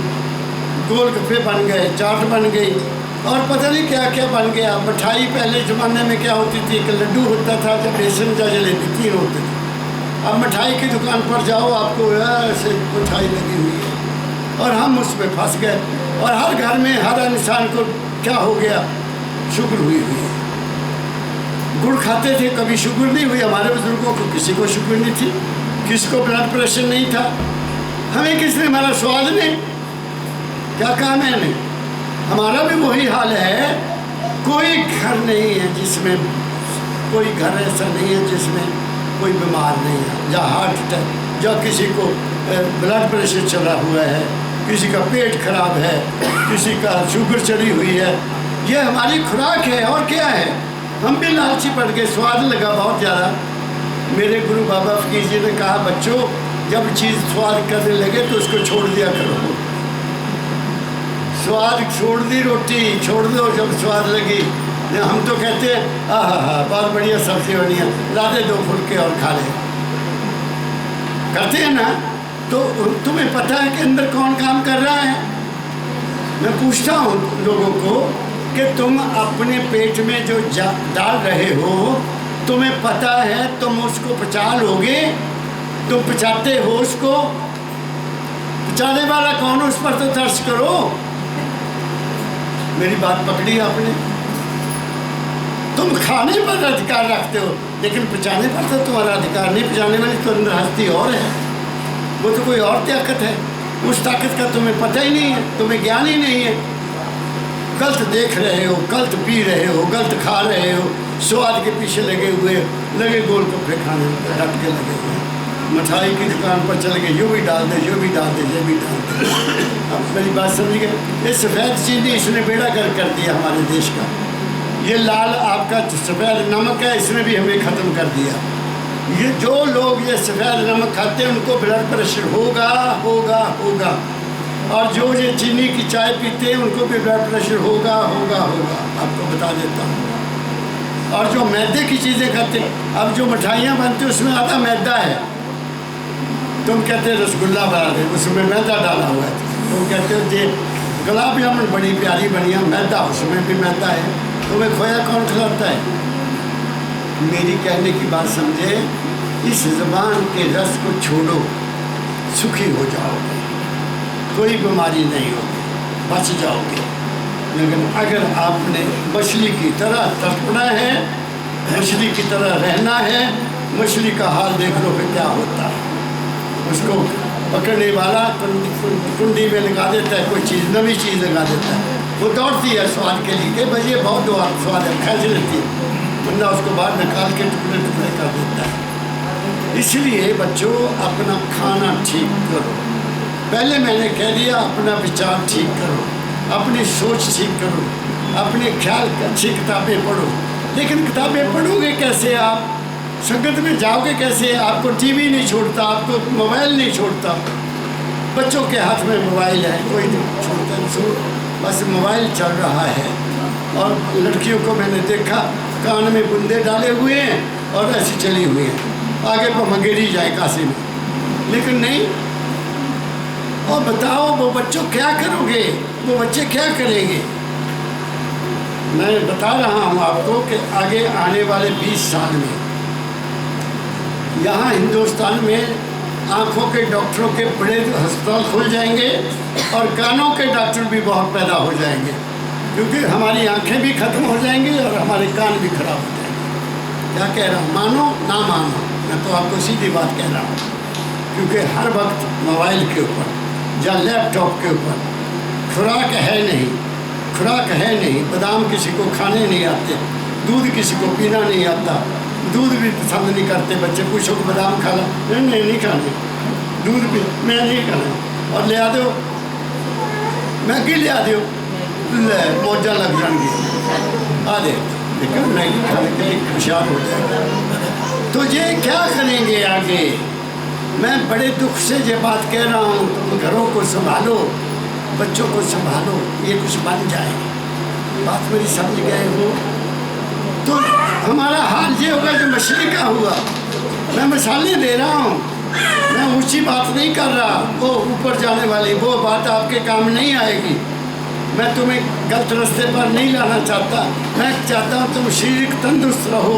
Speaker 1: गोलगप्पे बन गए, चाट बन गई और पता नहीं क्या क्या बन गया। मिठाई पहले ज़माने में क्या होती थी? एक लड्डू होता था, जब बेसन या जलेबी 3 होते थे। अब मिठाई की दुकान पर जाओ, आपको ऐसे मिठाई लगी हुई है और हम उसमें फंस गए। और हर घर में हर इंसान को क्या हो गया? शुगर हुई है। गुड़ खाते थे, कभी शुगर नहीं हुई। हमारे बुजुर्गों को किसी को शुगर नहीं थी, किसी को ब्लड प्रेशर नहीं था। हमें किसने मारा? स्वाद ने। क्या कहा मैंने? हमारा भी वही हाल है। कोई घर नहीं है जिसमें, कोई घर ऐसा नहीं है जिसमें कोई बीमार नहीं है, या हार्ट अटैक, या किसी को ब्लड प्रेशर चला हुआ है, किसी का पेट खराब है, किसी का शुगर चढ़ी हुई है। ये हमारी खुराक है और क्या है? हम भी लालची पड़ गए, स्वाद लगा बहुत ज़्यादा। मेरे गुरु बाबा फकीर जी ने कहा, बच्चों जब चीज़ स्वाद करने लगे तो उसको छोड़ दिया करो। स्वाद छोड़ दी, रोटी छोड़ दो जब स्वाद लगी। हम तो कहते हैं हाँ बहुत बढ़िया सब्जी बनी है, ला दे 2 फुलके और खा ले, करते हैं ना। तो तुम्हें पता है कि अंदर कौन काम कर रहा है? मैं पूछता हूँ लोगों को कि तुम अपने पेट में जो डाल रहे हो, तुम्हें पता है तुम उसको पचा लोगे? तुम पचाते हो उसको? पचाने वाला कौन? उस पर तो तर्स करो। मेरी बात पकड़ी आपने? तुम खाने पर अधिकार रखते हो, लेकिन पचाने पर तो तुम्हारा अधिकार नहीं। पचाने वाली तो अंदर हस्ती और है, वो तो कोई और ताकत है। उस ताकत का तुम्हें पता ही नहीं है, तुम्हें ज्ञान ही नहीं है। गलत देख रहे हो, गलत पी रहे हो, गलत खा रहे हो, स्वाद के पीछे लगे गोलगप्पे खाने में डट के लगे हुए। मिठाई की दुकान पर चले गए, यूँ भी डाल दे, यूँ भी डाल दे, ये भी डाल दे। अब मेरी बात समझ गए? ये सफ़ेद चीनी इसने बेड़ा गर्क कर दिया हमारे देश का। ये लाल आपका सफ़ेद नमक है, इसने भी हमें ख़त्म कर दिया। ये जो लोग ये सफ़ेद नमक खाते हैं उनको ब्लड प्रेशर होगा होगा होगा। और जो ये चीनी की चाय पीते हैं उनको भी ब्लड प्रेशर होगा होगा होगा, आपको बता देता हूँ। और जो मैदे की चीज़ें खाते हैं, अब जो मिठाइयाँ बनती हैं उसमें आधा मैदा है। तुम कहते हो रसगुल्ला बना दे, उसमें मैदा डाला हुआ है। तुम कहते हो ये गुलाब जामुन बड़ी प्यारी बनिया, मैदा, उसमें भी मैदा है। तुम्हें खोया कौन खिलाता है? मेरी कहने की बात समझे। इस ज़बान के रस को छोड़ो, सुखी हो जाओगे, कोई बीमारी नहीं होगी, बच जाओगे। लेकिन अगर आपने मछली की तरह तड़पना है, मछली की तरह रहना है, मछली का हाल देख लो फिर क्या होता है। उसको पकड़ने वाला कुंडी में लगा देता है, कोई चीज़ नवी चीज़ लगा देता है, वो दौड़ती है स्वाद के लिए कि भाई ये बहुत स्वाद है, खैच लेती है, बंदा उसको बाहर निकाल के टुकड़े टुकड़े कर देता है। इसलिए बच्चों अपना खाना ठीक करो। पहले मैंने कह दिया, अपना विचार ठीक करो, अपनी सोच ठीक करो, अपने ख्याल अच्छी किताबें पढ़ो। लेकिन किताबें पढ़ोगे कैसे? आप संगत में जाओगे कैसे? आपको टीवी नहीं छोड़ता, आपको मोबाइल नहीं छोड़ता। बच्चों के हाथ में मोबाइल है, कोई नहीं छोड़ता, बस मोबाइल चल रहा है। और लड़कियों को मैंने देखा कान में बुंदे डाले हुए हैं और ऐसी चली हुई हैं, आगे पर मंगेरी जाए काशी में। लेकिन नहीं। और बताओ वो बच्चों क्या करोगे? वो बच्चे क्या करेंगे? मैं बता रहा हूँ आपको कि आगे आने वाले 20 साल में यहाँ हिंदुस्तान में आँखों के डॉक्टरों के बड़े अस्पताल खुल जाएंगे और कानों के डॉक्टर भी बहुत पैदा हो जाएंगे। क्योंकि हमारी आंखें भी खत्म हो जाएंगी और हमारे कान भी खराब हो जाएंगे। क्या कह रहा हूँ, मानो ना मानो, मैं तो आपको सीधी बात कह रहा हूँ। क्योंकि हर वक्त मोबाइल के ऊपर या लैपटॉप के ऊपर खुराक है नहीं, खुराक है नहीं। बादाम किसी को खाने नहीं आते, दूध किसी को पीना नहीं आता, दूध भी पसंद नहीं करते बच्चे। पूछो कि बादाम खा ला, नहीं खाने, दूध भी मैं नहीं खाना। और ले आ दो मैगी, ले आ दो, ले मौजा लग जाएंगी, आ दे, लेकिन मैगी खाने के लिए होशियार हो जाएगा। तो ये क्या करेंगे आगे? मैं बड़े दुख से ये बात कह रहा हूँ, तुम घरों को संभालो, बच्चों को संभालो, ये कुछ बन जाए। बात मेरी समझ गए हो? तो हमारा हाल ये होगा जो मछली का हुआ। मैं मिसालें दे रहा हूँ, मैं ऊंची बात नहीं कर रहा, वो ऊपर जाने वाली वो बात आपके काम नहीं आएगी। मैं तुम्हें गलत रास्ते पर नहीं लाना चाहता। मैं चाहता हूँ तुम शारीरिक तंदुरुस्त रहो,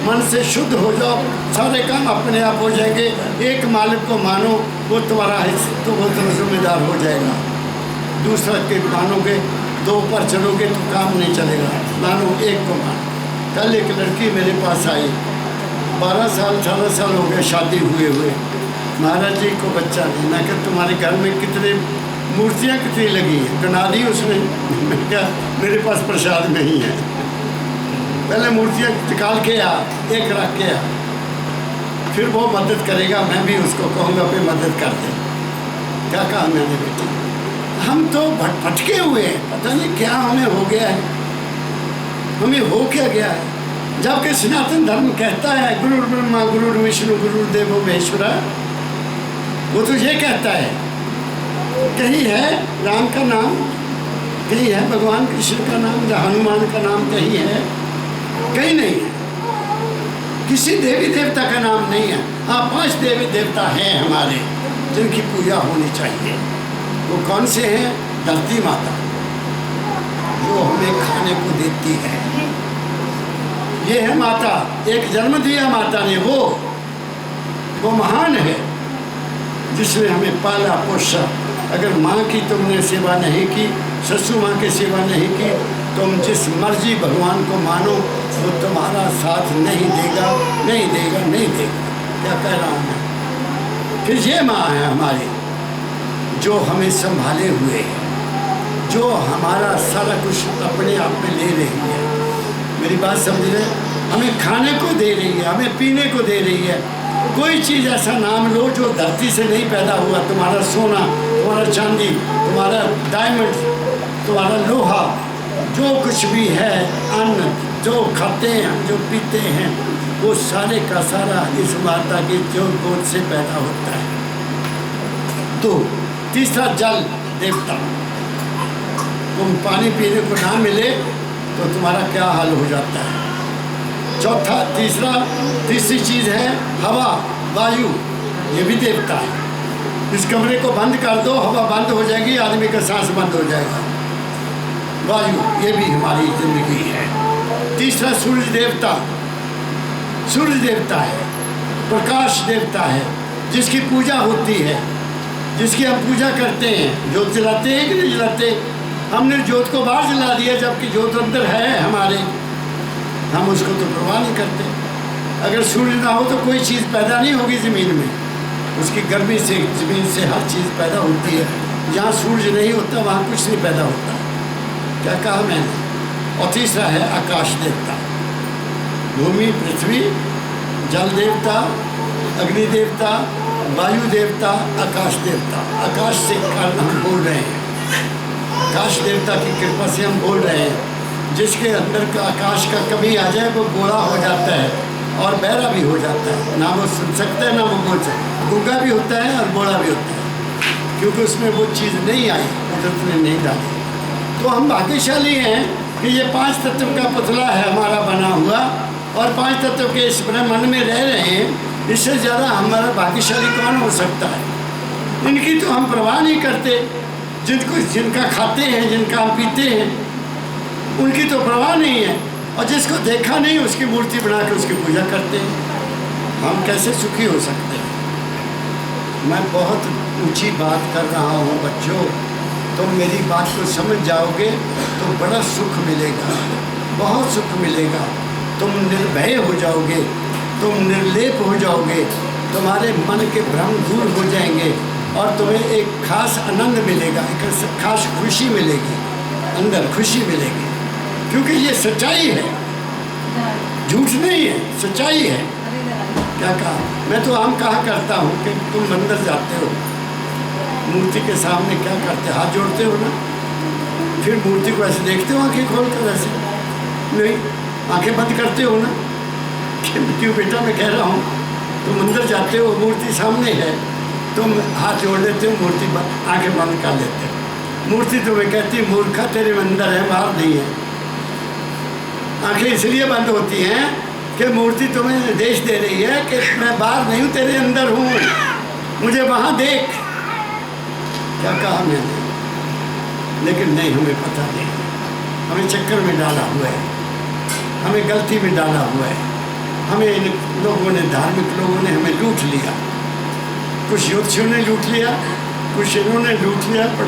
Speaker 1: मन से शुद्ध हो जाओ, सारे काम अपने आप हो जाएंगे। एक मालिक को मानो, वो तुम्हारा हिस्सा, तो वो तुम्हें जिम्मेदार हो जाएगा। दूसरा के मानोगे, दो पर चलोगे तो काम नहीं चलेगा। मानो एक को मानो। कल एक लड़की मेरे पास आई, 12 साल 18 साल हो गए शादी हुए। महाराज जी को बच्चा नहीं। मैं क्या तुम्हारे घर में कितने मूर्तियाँ कितनी लगी हैं? गिना दी उसने। मैं क्या, मेरे पास प्रसाद नहीं है। पहले मूर्तियाँ निकाल के आ, एक रख के आ, फिर वो मदद करेगा, मैं भी उसको कहूँगा फिर मदद कर दे। क्या कहा मैंने बेटी? हम तो भटके हुए हैं, पता नहीं क्या हमें हो गया है, हमें हो क्या गया है। जबकि सनातन धर्म कहता है गुरु ब्रह्मा गुरु विष्णु गुरु देवो महेश्वरा, वो तो ये कहता है। कहीं है राम का नाम, कहीं है भगवान कृष्ण का नाम, या हनुमान का नाम कहीं है, कहीं नहीं है। किसी देवी देवता का नाम नहीं है। हाँ, 5 देवी देवता हैं हमारे जिनकी पूजा होनी चाहिए। वो कौन से हैं? धरती माता जो हमें खाने को देती है, ये है माता। एक जन्म दिया माता ने, वो महान है जिसने हमें पाला पोसा। अगर माँ की तुमने सेवा नहीं की, ससुर माँ की सेवा नहीं की, तुम जिस मर्जी भगवान को मानो, वो तुम्हारा साथ नहीं देगा, नहीं देगा, नहीं देगा। क्या कह रहा हूँ मैं? फिर ये माँ है हमारी जो हमें संभाले हुए है, जो हमारा सारा कुछ अपने आप में ले रही है। मेरी बात समझ रहे? हमें खाने को दे रही है, हमें पीने को दे रही है। कोई चीज़ ऐसा नाम लो जो धरती से नहीं पैदा हुआ। तुम्हारा सोना, तुम्हारा चांदी, तुम्हारा डायमंड, तुम्हारा लोहा, जो कुछ भी है, अन्न जो खाते हैं, जो पीते हैं, वो सारे का सारा इस माता की जो गोद से पैदा होता है। तो तीसरा जल देवता। तुम पानी पीने को ना मिले तो तुम्हारा क्या हाल हो जाता है। तीसरी चीज़ है हवा, वायु, ये भी देवता है। इस कमरे को बंद कर दो, हवा बंद हो जाएगी, आदमी का सांस बंद हो जाएगा। वायु, ये भी हमारी जिंदगी है। तीसरा सूर्य देवता, सूर्य देवता है, प्रकाश देवता है, जिसकी पूजा होती है, जिसकी हम पूजा करते हैं। जोत जलाते हैं कि नहीं जलाते? हमने जोत को बाहर जला दिया, जबकि जोत अंदर है हमारे, हम उसको तो परवाह नहीं करते। अगर सूर्य ना हो तो कोई चीज़ पैदा नहीं होगी ज़मीन में। उसकी गर्मी से ज़मीन से हर चीज़ पैदा होती है। जहाँ सूर्य नहीं होता वहाँ कुछ नहीं पैदा होता। क्या कहा मैंने? और तीसरा है आकाश देवता। भूमि, पृथ्वी, जल देवता, अग्नि देवता, वायु देवता, आकाश देवता। आकाश से कारण हम बोल रहे हैं, आकाश देवता की कृपा से हम बोल रहे हैं। जिसके अंदर का आकाश का कमी आ जाए वो बोला हो जाता है और बहरा भी हो जाता है। ना वो सुन सकता है ना वो बोल सकता है। गूंगा भी होता है और बोला भी होता है, क्योंकि उसमें वो चीज़ नहीं आई, कुदरत ने नहीं डाली। तो हम भाग्यशाली हैं कि ये 5 तत्व का पुतला है हमारा बना हुआ, और 5 तत्व के इस ब्रह्मांड में रह रहे हैं। इससे ज़्यादा हमारा भाग्यशाली कौन हो सकता है? इनकी तो हम परवाह नहीं करते। जिनका खाते हैं, जिनका हम पीते हैं, उनकी तो परवाह नहीं है। और जिसको देखा नहीं उसकी मूर्ति बना के उसकी पूजा करते हैं। हम कैसे सुखी हो सकते हैं? मैं बहुत ऊंची बात कर रहा हूँ बच्चों, तुम मेरी बात को समझ जाओगे तो बड़ा सुख मिलेगा, बहुत सुख मिलेगा। तुम निर्भय हो जाओगे, तुम निर्लेप हो जाओगे, तुम्हारे मन के भ्रम दूर हो जाएंगे और तुम्हें एक खास आनंद मिलेगा, एक खास खुशी मिलेगी, अंदर खुशी मिलेगी, क्योंकि ये सच्चाई है, झूठ नहीं है, सच्चाई है। क्या कहा? मैं तो आम कहा करता हूँ कि तुम मंदिर जाते हो, मूर्ति के सामने क्या करते हो? हाथ जोड़ते हो ना, फिर मूर्ति को ऐसे देखते हो आंखें खोल कर? ऐसे नहीं, आंखें बंद करते हो ना। क्यों बेटा, मैं कह रहा हूँ, तुम मंदिर जाते हो, मूर्ति सामने है, तुम हाथ जोड़ लेते हो, मूर्ति आंखें बंद कर लेते हो। मूर्ति तुम्हें कहती मूर्खा तेरे अंदर है, बाहर नहीं है। आंखें इसलिए बंद होती हैं कि मूर्ति तुम्हें निर्देश दे रही है कि मैं बाहर नहीं हूँ, तेरे अंदर हूँ, मुझे वहाँ देख। क्या कहा मैंने? लेकिन नहीं, हमें पता नहीं, हमें चक्कर में डाला हुआ है, हमें गलती में डाला हुआ है, हमें इन लोगों ने, धार्मिक लोगों ने हमें लूट लिया। कुछ ज्योतिषियों ने लूट लिया, कुछ इन्होंने लूट लिया, पर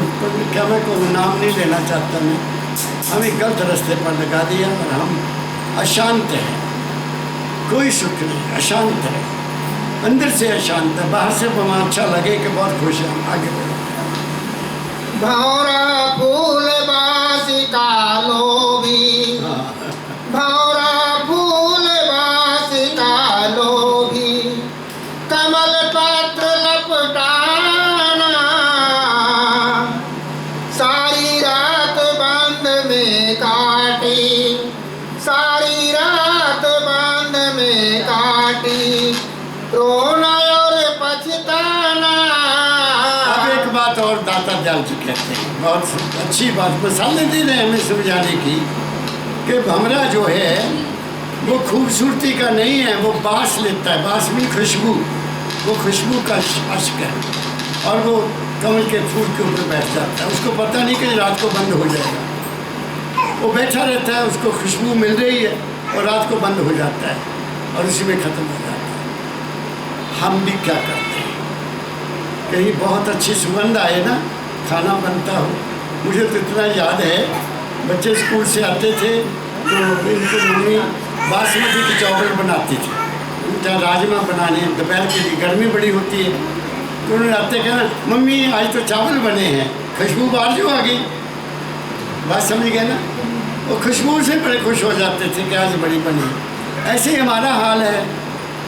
Speaker 1: क्या मैं कोई नाम नहीं लेना चाहता मैं, हमें गलत रास्ते पर लगा दिया और हम अशांत हैं, कोई सुख नहीं, अशांत है, अंदर से अशांत है। बाहर से हमें अच्छा लगे कि बहुत खुश हैं, हम आगे बढ़ो।
Speaker 3: भौरा फूल बासी कालो भी, भौरा फूल बासी कालो भी, कमल पत्र लपटाना, सारी रात बंद में काटी, सारी रात बंद में काटी, रोना और पछताना।
Speaker 1: अब एक बात और दाता दयाल जी कहते हैं, बहुत अच्छी बात मिसालें दे रहे हैं हमें समझाने की, कि भंवरा जो है वो खूबसूरती का नहीं है, वो बास लेता है, बास में खुशबू, वो खुशबू का अश्क है, और वो कमल के फूल के ऊपर बैठ जाता है, उसको पता नहीं कि रात को बंद हो जाएगा, वो बैठा रहता है, उसको खुशबू मिल रही है और रात को बंद हो जाता है और उसी में ख़त्म हो जाता है। हम भी क्या करते हैं, कहीं बहुत अच्छी सुगंध आए ना, खाना बनता हो, मुझे तो इतना याद है, बच्चे स्कूल से आते थे तो इनकी मम्मी बासमती के चावल बनाती थी, उनका राजमा बनाने, दोपहर के लिए गर्मी बड़ी होती है, तो उन्होंने आते कहना मम्मी आज तो चावल बने हैं, खुशबू बाहर जो आ गई, बात समझ गए ना। वो खुशबू से बड़े खुश हो जाते थे कि आज बड़ी बनी। ऐसे ही हमारा हाल है,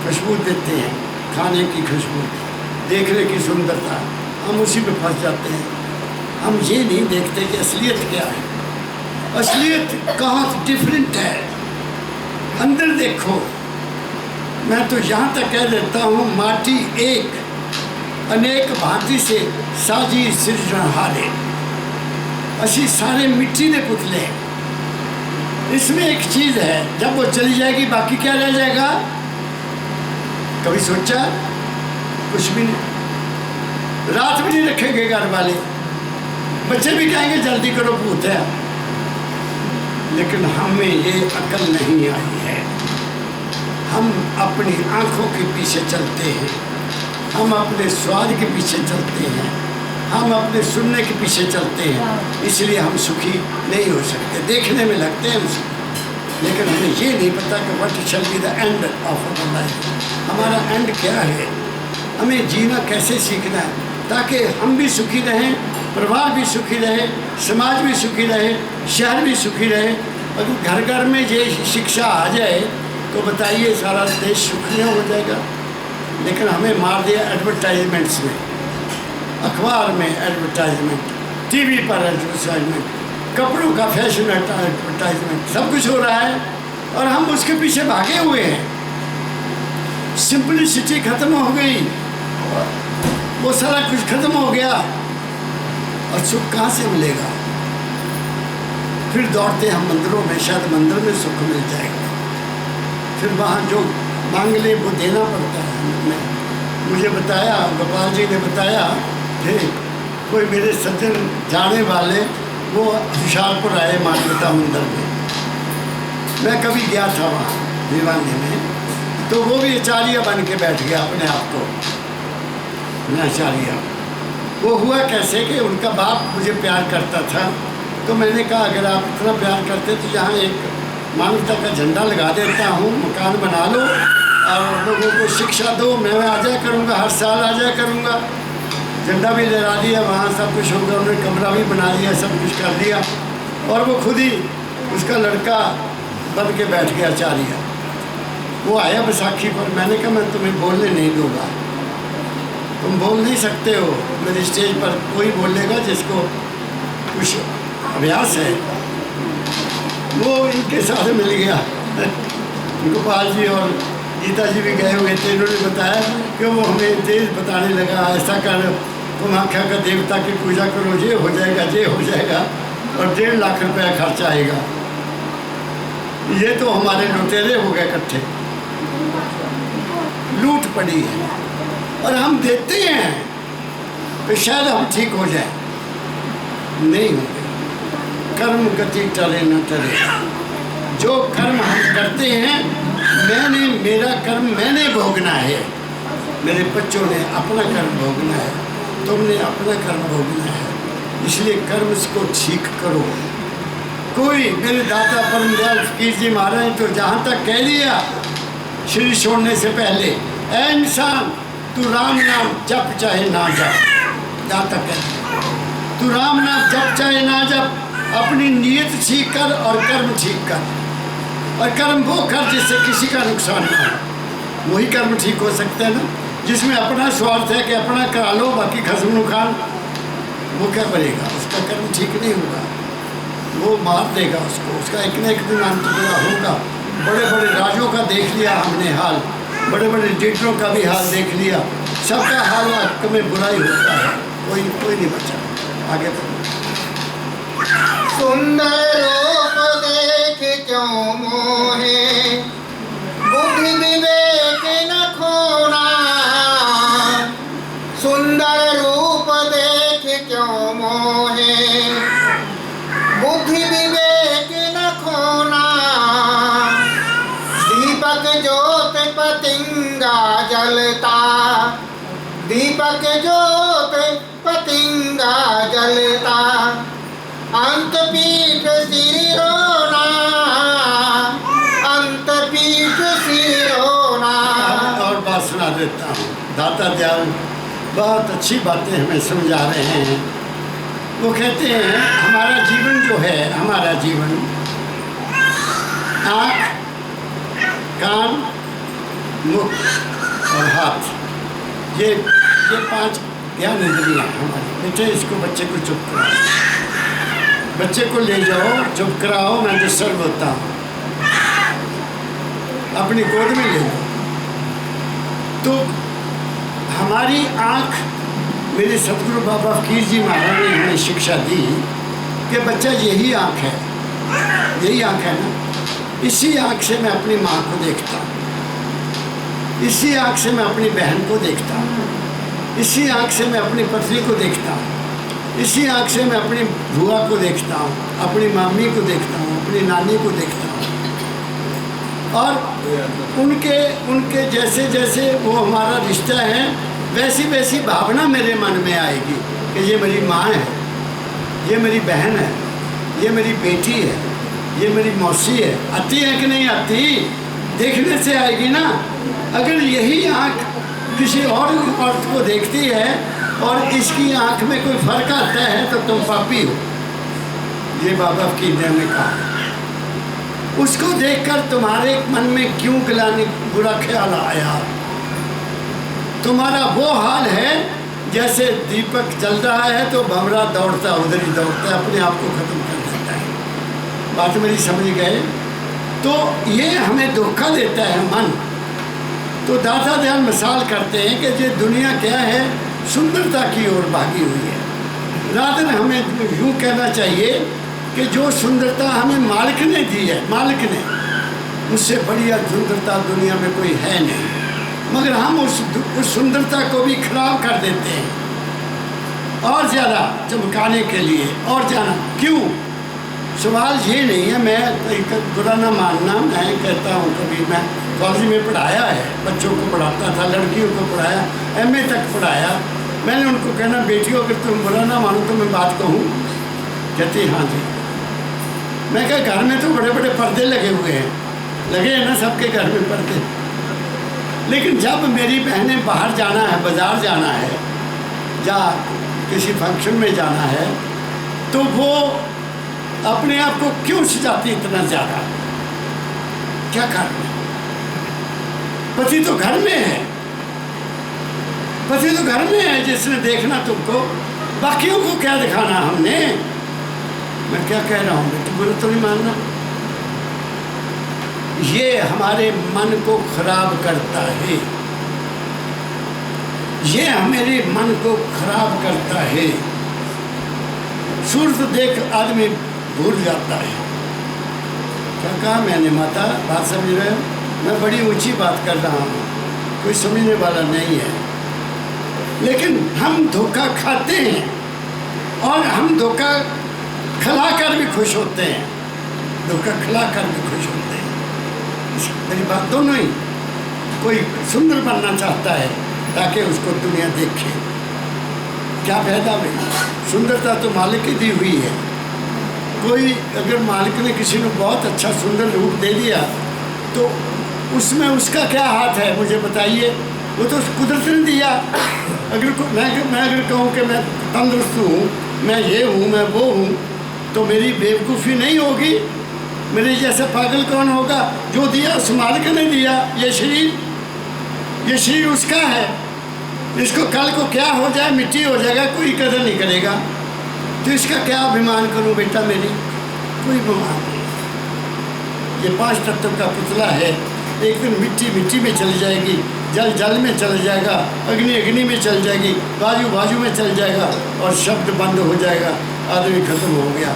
Speaker 1: खुशबू देते हैं, खाने की खुशबू, देखने की सुंदरता, हम उसी में फंस जाते हैं। हम ये नहीं देखते कि असलियत क्या है, असलियत कहाँ डिफरेंट है, अंदर देखो। मैं तो यहाँ तक कह देता हूँ, माटी एक, अनेक भांति से साजी सृजनहारे, असी सारे मिट्टी ने पुतले। इसमें एक चीज़ है, जब वो चली जाएगी बाकी क्या रह जाएगा? कभी सोचा? कुछ भी नहीं। रात भी नहीं रखेंगे घर वाले, बच्चे भी कहेंगे जल्दी करो भूत है। लेकिन हमें ये अकल नहीं आई है, हम अपनी आँखों के पीछे चलते हैं, हम अपने स्वाद के पीछे चलते हैं, हम अपने सुनने के पीछे चलते हैं, इसलिए हम सुखी नहीं हो सकते। देखने में लगते हैं हम सुखी, लेकिन हमें ये नहीं पता कि what shall be the end of our life, हमारा एंड क्या है, हमें जीना कैसे सीखना है, ताकि हम भी सुखी रहें, परिवार भी सुखी रहे, समाज भी सुखी रहे, शहर भी सुखी रहे। अगर घर घर में ये शिक्षा आ जाए तो बताइए सारा देश सुखी हो जाएगा। लेकिन हमें मार दिया एडवर्टाइजमेंट्स में, अखबार में एडवर्टाइजमेंट, टीवी पर एडवर्टाइजमेंट, कपड़ों का फैशन एडवर्टाइजमेंट, सब कुछ हो रहा है और हम उसके पीछे भागे हुए हैं। सिंपलिसिटी खत्म हो गई, वो सारा कुछ खत्म हो गया और सुख कहाँ से मिलेगा? फिर दौड़ते हम मंदिरों में, शायद मंदिर में सुख मिल जाएगा, फिर वहाँ जो मांग ले वो देना पड़ता है। मुझे बताया, गोपाल जी ने बताया थे, कोई मेरे सज्जन जाने वाले वो हुशियारपुर आए मानवता मंदिर में, मैं कभी गया था वहाँ दीवाने में, तो वो भी आचार्य बन के बैठ गया अपने आप को, मैं आचार्य। वो हुआ कैसे कि उनका बाप मुझे प्यार करता था, तो मैंने कहा अगर आप इतना प्यार करते तो यहाँ एक मानवता का झंडा लगा देता हूँ, मकान बना लो और लोगों को शिक्षा दो, मैं आ जाया करूँगा, हर साल आ जाया करूँगा। झंडा भी लहरा दिया, वहाँ सब कुछ हो गया, उन्होंने कमरा भी बना दिया, सब कुछ कर दिया, और वो खुद ही उसका लड़का बन के बैठ गया आचार्य। वो आया बैसाखी पर, मैंने कहा मैं तुम्हें बोलने नहीं दूँगा, तुम बोल नहीं सकते हो मेरे स्टेज पर, कोई बोलेगा जिसको कुछ अभ्यास है। वो इनके साथ मिल गया, गोपाल जी और गीता जी भी गए हुए थे। इन्होंने बताया कि वो हमें तेज बताने लगा, ऐसा कर तुम आख्या का देवता की पूजा करो, ये हो जाएगा, ये हो जाएगा, और 1.5 लाख रुपया खर्च आएगा। ये तो हमारे लुटेरे हो गए इकट्ठे, लूट पड़ी है, और हम देते हैं तो शायद हम ठीक हो जाए, नहीं होंगे। कर्म गति टले न टले, जो कर्म हम करते हैं, मेरा कर्म मैंने भोगना है, मेरे बच्चों ने अपना कर्म भोगना है, तुमने अपना कर्म भोगना है, इसलिए कर्म को ठीक करो। कोई मेरे दादा परमदयाल फकीर जी महाराज तो जहाँ तक कह दिया शरीर छोड़ने से पहले, ऐ इंसान तू राम नाम जप चाहे ना जप, जहाँ तक कह दिया तू राम नाम जप चाहे ना जप, अपनी नीयत ठीक कर और कर्म ठीक कर, और कर्म वो कर जिससे किसी का नुकसान ना हो, वही कर्म ठीक हो सकते हैं ना। जिसमें अपना स्वार्थ है कि अपना करा लो, बाकी खसम खान, वो क्या करेगा, उसका कर्म ठीक नहीं होगा, वो मार देगा उसको, उसका एक न एक दिन अंत पूरा होगा। बड़े बड़े राजों का देख लिया हमने हाल, बड़े बड़े लीडरों का भी हाल देख लिया, सबका हाल हक में बुराई होता है, कोई नहीं बचा। आगे तो
Speaker 3: सुंदर रूप देख क्यों मोहे, बुद्धि विवेक न खोना। सुंदर रूप देख क्यों मोहे, बुद्धि विवेक न खोना। दीपक ज्योत पतिंगा जलता, दीपक ज्योत पतिंगा जलता। अंत पीठ सिर रोना, अंत पीठ सिर रोना।
Speaker 1: और बात सुना देता हूँ, दाता दयाल बहुत अच्छी बातें हमें समझा रहे हैं। वो कहते हैं हमारा जीवन जो है, हमारा जीवन आँख, कान, मुख और हाथ, ये 5 ज्ञान इंद्रियाँ हमारी। बेटे इसको बच्चे को चुप कराओ, बच्चे को ले जाओ, चुप कराओ, मैं तो सर्व होता हूँ, अपनी गोद में ले लो। तो हमारी आँख, मेरे सतगुरु बाबा फकीर जी महाराज ने हमें शिक्षा दी कि बच्चा यही आँख है, यही आँख है ना, इसी आँख से मैं अपनी माँ को देखता हूँ, इसी आँख से मैं अपनी बहन को देखता हूँ, इसी आँख से मैं अपनी पत्नी को देखता हूँ, इसी आँख से मैं अपनी बुआ को देखता हूँ, अपनी मामी को देखता हूँ, अपनी नानी को देखता हूँ, और उनके जैसे जैसे वो हमारा रिश्ता है, वैसी वैसी भावना मेरे मन में आएगी कि ये मेरी माँ है, ये मेरी बहन है, ये मेरी बेटी है, ये मेरी मौसी है। आती है कि नहीं आती, देखने से आएगी ना। अगर यही आँख किसी और औरत को देखती है और इसकी आँख में कोई फर्क आता है तो तुम पापी हो, ये बाबा फकीर ने हमें कहा। उसको देखकर तुम्हारे मन में क्यों गिलाने बुरा ख्याल आया? तुम्हारा वो हाल है जैसे दीपक जल रहा है तो भंवरा दौड़ता उधर ही दौड़ता है, अपने आप को खत्म कर देता है। बात मेरी समझ गए? तो ये हमें धोखा देता है मन। तो दाता दयाल मिसाल करते हैं कि ये दुनिया क्या है, सुंदरता की ओर भागी हुई है। राधन हमें यूँ कहना चाहिए कि जो सुंदरता हमें मालिक ने दी है, मालिक ने, उससे बढ़िया सुंदरता दुनिया में कोई है नहीं, मगर हम उस सुंदरता को भी खराब कर देते हैं और ज़्यादा चमकाने के लिए और जाना। क्यों? सवाल ये नहीं है, मैं बुरा ना मानना, मैं कहता हूँ कभी मैं कॉलेज में पढ़ाया है, बच्चों को पढ़ाता था, लड़कियों को पढ़ाया, MA तक पढ़ाया, मैंने उनको कहना, बेटियों अगर तुम बुरा ना मानो तो मैं बात कहूँ? कहती हाँ जी। मैं कहा घर में तो बड़े बड़े पर्दे लगे हुए हैं, लगे हैं ना सबके घर में पर्दे, लेकिन जब मेरी बहनें बाहर जाना है, बाज़ार जाना है या किसी फंक्शन में जाना है, तो वो अपने आप को क्यों सजाती इतना ज़्यादा? क्या कारण है? पति तो घर में है, पति तो घर में है जिसने देखना तुमको, बाकियों को क्या दिखाना हमने? मैं क्या कह रहा हूँ बेटी, बुरा तो नहीं मानना। ये हमारे मन को खराब करता है, ये हमारे मन को खराब करता है। सूरत देख आदमी भूल जाता है। क्या कहा मैंने माता, बात समझ रहे हो? मैं बड़ी ऊंची बात कर रहा हूँ, कोई समझने वाला नहीं है, लेकिन हम धोखा खाते हैं और हम धोखा खिलाकर भी खुश होते हैं, धोखा खिलाकर भी खुश होते हैं। मेरी बात दोनों ही, कोई सुंदर बनना चाहता है ताकि उसको दुनिया देखे, क्या फायदा भाई? सुंदरता तो मालिक की दी हुई है। कोई अगर मालिक ने किसी को बहुत अच्छा सुंदर रूप दे दिया तो उसमें उसका क्या हाथ है, मुझे बताइए? वो तो कुदरत ने दिया। अगर मैं अगर कहूँ कि मैं तंदुरुस्त हूँ, मैं ये हूँ, मैं वो हूँ, तो मेरी बेवकूफ़ी नहीं होगी? मेरे जैसा पागल कौन होगा? जो दिया उस मालिक ने दिया। ये शरीर उसका है, इसको कल को क्या हो जाए, मिट्टी हो जाएगा, कोई कदर नहीं करेगा, तो इसका क्या अभिमान करूं बेटा? मेरी कोई अभिमान नहीं। ये 5 तत्व का पुतला है, एक दिन मिट्टी में चली जाएगी, जल में चल जाएगा, अग्नि में चल जाएगी, बाजू में चल जाएगा और शब्द बंद हो जाएगा, आदमी खत्म हो गया।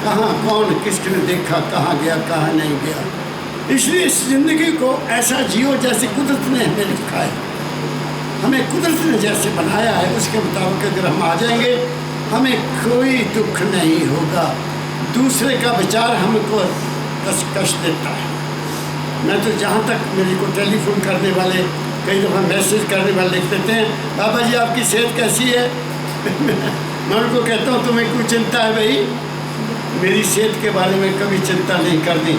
Speaker 1: कहाँ कौन किसने देखा, कहाँ गया, कहाँ नहीं गया। इसलिए इस ज़िंदगी को ऐसा जियो जैसे कुदरत ने हमें लिखा है, हमें कुदरत ने जैसे बनाया है उसके मुताबिक अगर हम आ जाएंगे, हमें कोई दुख नहीं होगा। दूसरे का विचार हमको कष्ट देता है। मैं तो जहाँ तक मेरे को टेलीफोन करने वाले, कई दफ़ा मैसेज करने वाले लिख देते हैं, बाबा जी आपकी सेहत कैसी है? मैं उनको कहता हूँ तुम्हें कोई चिंता है भाई? मेरी सेहत के बारे में कभी चिंता नहीं करनी,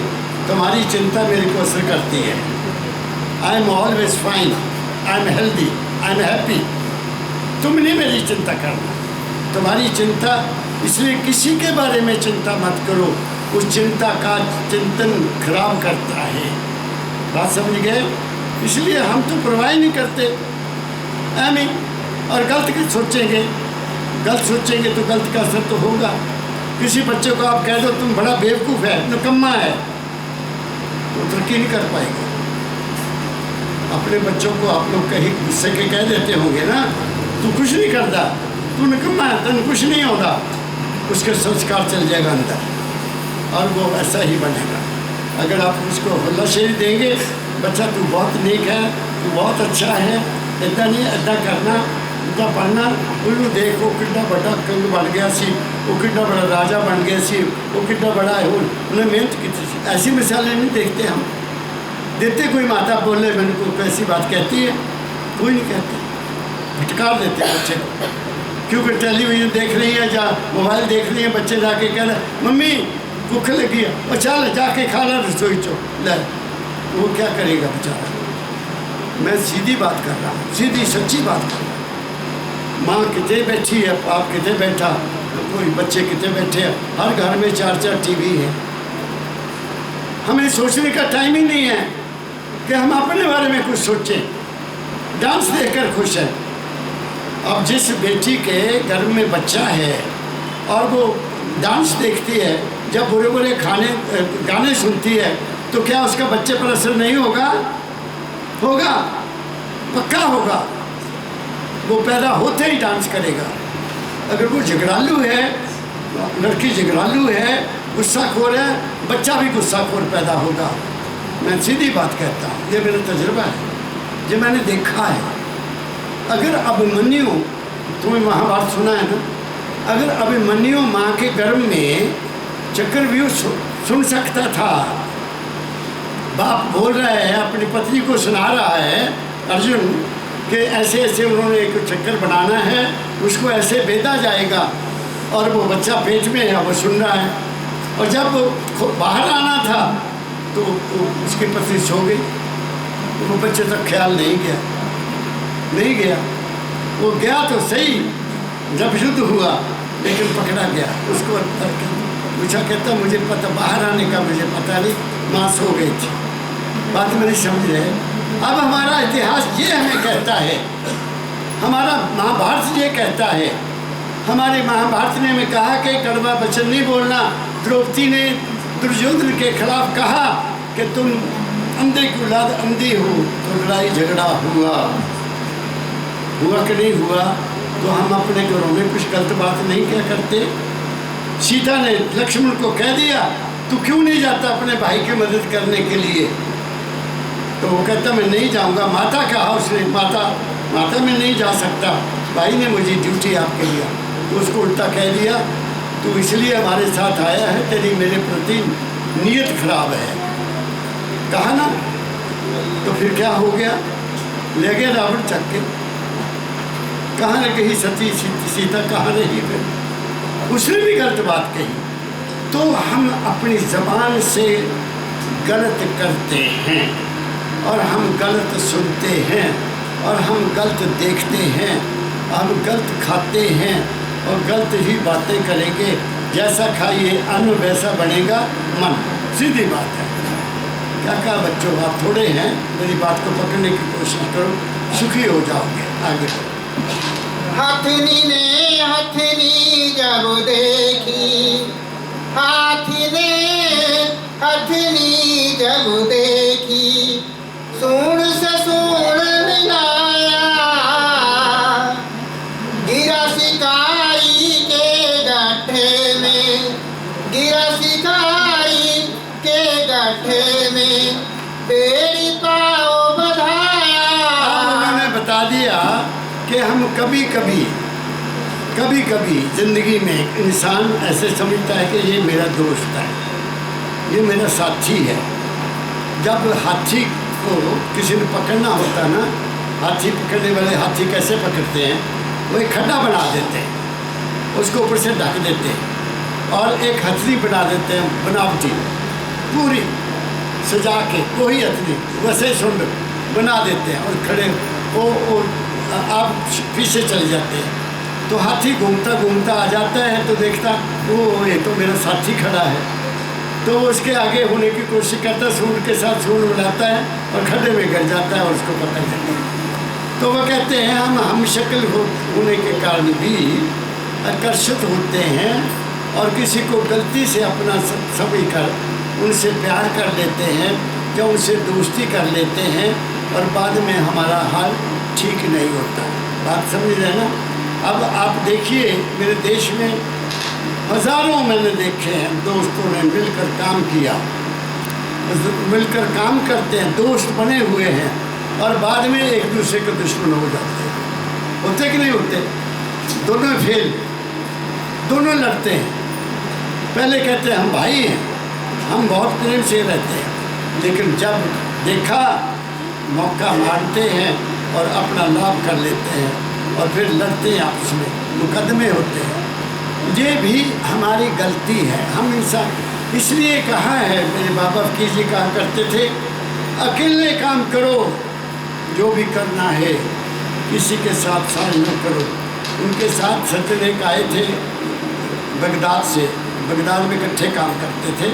Speaker 1: तुम्हारी चिंता मेरे को असर करती है। I am always fine, I am healthy, I am happy. तुमने मेरी चिंता करना, तुम्हारी चिंता, इसलिए किसी के बारे में चिंता मत करो, उस चिंता का चिंतन खराब करता है। बात समझ गए? इसलिए हम तो परवाह नहीं करते ऐमी, और गलत सोचेंगे तो गलत का असर तो होगा। किसी बच्चे को आप कह दो तुम बड़ा बेवकूफ़ है, निकम्मा है, तो तरक्की नहीं कर पाएगा। अपने बच्चों को आप लोग कहीं गुस्से के कह देते होंगे ना, तू कुछ नहीं करता, तू निकम्मा है, तेन कुछ नहीं होता, उसके संस्कार चल जाएगा अंदर और वो ऐसा ही बनेगा। अगर आप उसको हल्लाशेरी देंगे, बच्चा तू बहुत नेक है, तू बहुत अच्छा है, इतना नहीं इतना करना, इतना पढ़ना, उन्होंने देखो कितना बड़ा कंग बन गया सी, वो कितना बड़ा राजा बन गया सी, वो कितना बड़ा है, उन्हें मेहनत की थी। ऐसी मिसालें नहीं देखते हम, देते कोई माता बोले मैंने को कैसी बात कहती है, कोई नहीं कहते, फटकार देते हैं बच्चे को। क्योंकि टेलीविज़न देख रही है या मोबाइल देख रही है, बच्चे जाके कह रहे मम्मी भूख लगी है, और चल जाके खा ला रसोई चो ले, वो क्या करेगा बेचारा? मैं सीधी बात कर रहा हूँ, सीधी सच्ची बात कर रहा हूँ। माँ कितने बैठी है, बाप कितने बैठा, कोई बच्चे कितने बैठे हैं, हर घर में 4-4 टीवी है। हमें सोचने का टाइम ही नहीं है कि हम अपने बारे में कुछ सोचें। डांस देखकर खुश है। अब जिस बेटी के घर में बच्चा है और वो डांस देखती है, जब बुरे बुरे गाने सुनती है, तो क्या उसका बच्चे पर असर नहीं होगा? होगा, पक्का होगा। वो पैदा होते ही डांस करेगा। अगर वो झगड़ालू है, लड़की झगड़ालू है, गुस्साखोर है, बच्चा भी गुस्साखोर पैदा होगा। मैं सीधी बात कहता हूँ, ये मेरा तजुर्बा है, ये मैंने देखा है। अगर अभिमन्यु, तुम्हें महाभारत सुना है ना, अगर अभिमन्यु माँ के गर्भ में चक्रव्यूह सुन सकता था, बाप बोल रहा है, अपनी पत्नी को सुना रहा है, अर्जुन कि ऐसे ऐसे उन्होंने एक चक्कर बनाना है, उसको ऐसे बेधा जाएगा, और वो बच्चा पेट में है, वो सुन रहा है। और जब वो बाहर आना था तो उसकी पत्नी सो गई, तो वो बच्चे तक ख्याल नहीं गया। वो गया तो सही, जब युद्ध हुआ, लेकिन पकड़ा गया। उसको पूछा, कहता मुझे पता, बाहर आने का मुझे पता नहीं, माँ सो गई थी। बात मेरी समझ रहे। अब हमारा इतिहास ये हमें कहता है, हमारा महाभारत ये कहता है, हमारे महाभारत ने हमें कहा कि कड़वा वचन नहीं बोलना। द्रौपदी ने दुर्योधन के खिलाफ कहा कि तुम अंधे की औलाद अंधी हो, तो लड़ाई झगड़ा हुआ कि नहीं हुआ? तो हम अपने घरों में कुछ गलत बात नहीं क्या करते? सीता ने लक्ष्मण को कह दिया, तू क्यों नहीं जाता अपने भाई की मदद करने के लिए? तो वो कहता मैं नहीं जाऊंगा। माता कहा उसने, माता मैं नहीं जा सकता, भाई ने मुझे ड्यूटी आपके दिया। तो उसको उल्टा कह दिया, तू इसलिए हमारे साथ आया है, तेरी मेरे प्रति नीयत खराब है, कहा ना। तो फिर क्या हो गया? ले गए रावण चक के। कहाँ न कही सती सीता, कहाँ नहीं फिर उसने भी गलत बात कही। तो हम अपनी ज़बान से गलत करते हैं, और हम गलत सुनते हैं, और हम गलत देखते हैं, हम गलत खाते हैं, और गलत ही बातें करेंगे। जैसा खाइए अन्न वैसा बनेगा मन, सीधी बात है। क्या कहा बच्चों, आप थोड़े हैं, मेरी बात को पकड़ने की कोशिश करो, सुखी हो जाओगे। आगे
Speaker 3: हथनी ने हथनी जब देखी, हाथी ने हथनी जब देखी, सूंड से सूंड मिलाया, गिरा सिकाई के गड्ढे में, गिरा सिकाई के गड्ढे में, बेड़ी पाओ बधाया।
Speaker 1: उन्होंने बता दिया कि हम कभी कभी ज़िंदगी में इंसान ऐसे समझता है कि ये मेरा दोस्त है, ये मेरा साथी है। जब हाथी को किसी ने पकड़ना होता ना, हाथी पकड़ने वाले हाथी कैसे पकड़ते हैं? वो एक खड्डा बना देते हैं, उसको ऊपर से ढक देते हैं, और एक हथनी बना देते हैं बनावटी, पूरी सजा के, कोई हथनी वैसे सुंड बना देते हैं, और खड़े वो आप पीछे चले जाते हैं। तो हाथी घूमता घूमता आ जाता है, तो देखता वो ये तो मेरा साथी खड़ा है, तो उसके आगे होने की कोशिश करता है, सूंड के साथ सूंड मिलाता है, और खड्डे में गिर जाता है, और उसको पकड़ लेता है। तो वो कहते हैं हम शक्ल होने के कारण भी आकर्षित होते हैं, और किसी को गलती से अपना सभी कर उनसे प्यार कर लेते हैं, या उनसे दोस्ती कर लेते हैं, और बाद में हमारा हाल ठीक नहीं होता। बात समझ रहे ना? अब आप देखिए, मेरे देश में हज़ारों मैंने देखे हैं, दोस्तों ने मिलकर काम किया, मिलकर काम करते हैं, दोस्त बने हुए हैं, और बाद में एक दूसरे के दुश्मन हो जाते हैं। होते कि नहीं होते? दोनों फेल, दोनों लड़ते हैं। पहले कहते हैं हम भाई हैं, हम बहुत प्रेम से रहते हैं, लेकिन जब देखा मौका मारते हैं और अपना लाभ कर लेते हैं, और फिर लड़ते हैं, आपस में मुकदमे होते हैं। ये भी हमारी गलती है। हम इंसान, इसलिए कहा है, मेरे बाबा फकीर जी कहा करते थे, अकेले काम करो, जो भी करना है किसी के साथ साझ न करो। उनके साथ सज्जन एक आए थे बगदाद से, बगदाद में इकट्ठे काम करते थे।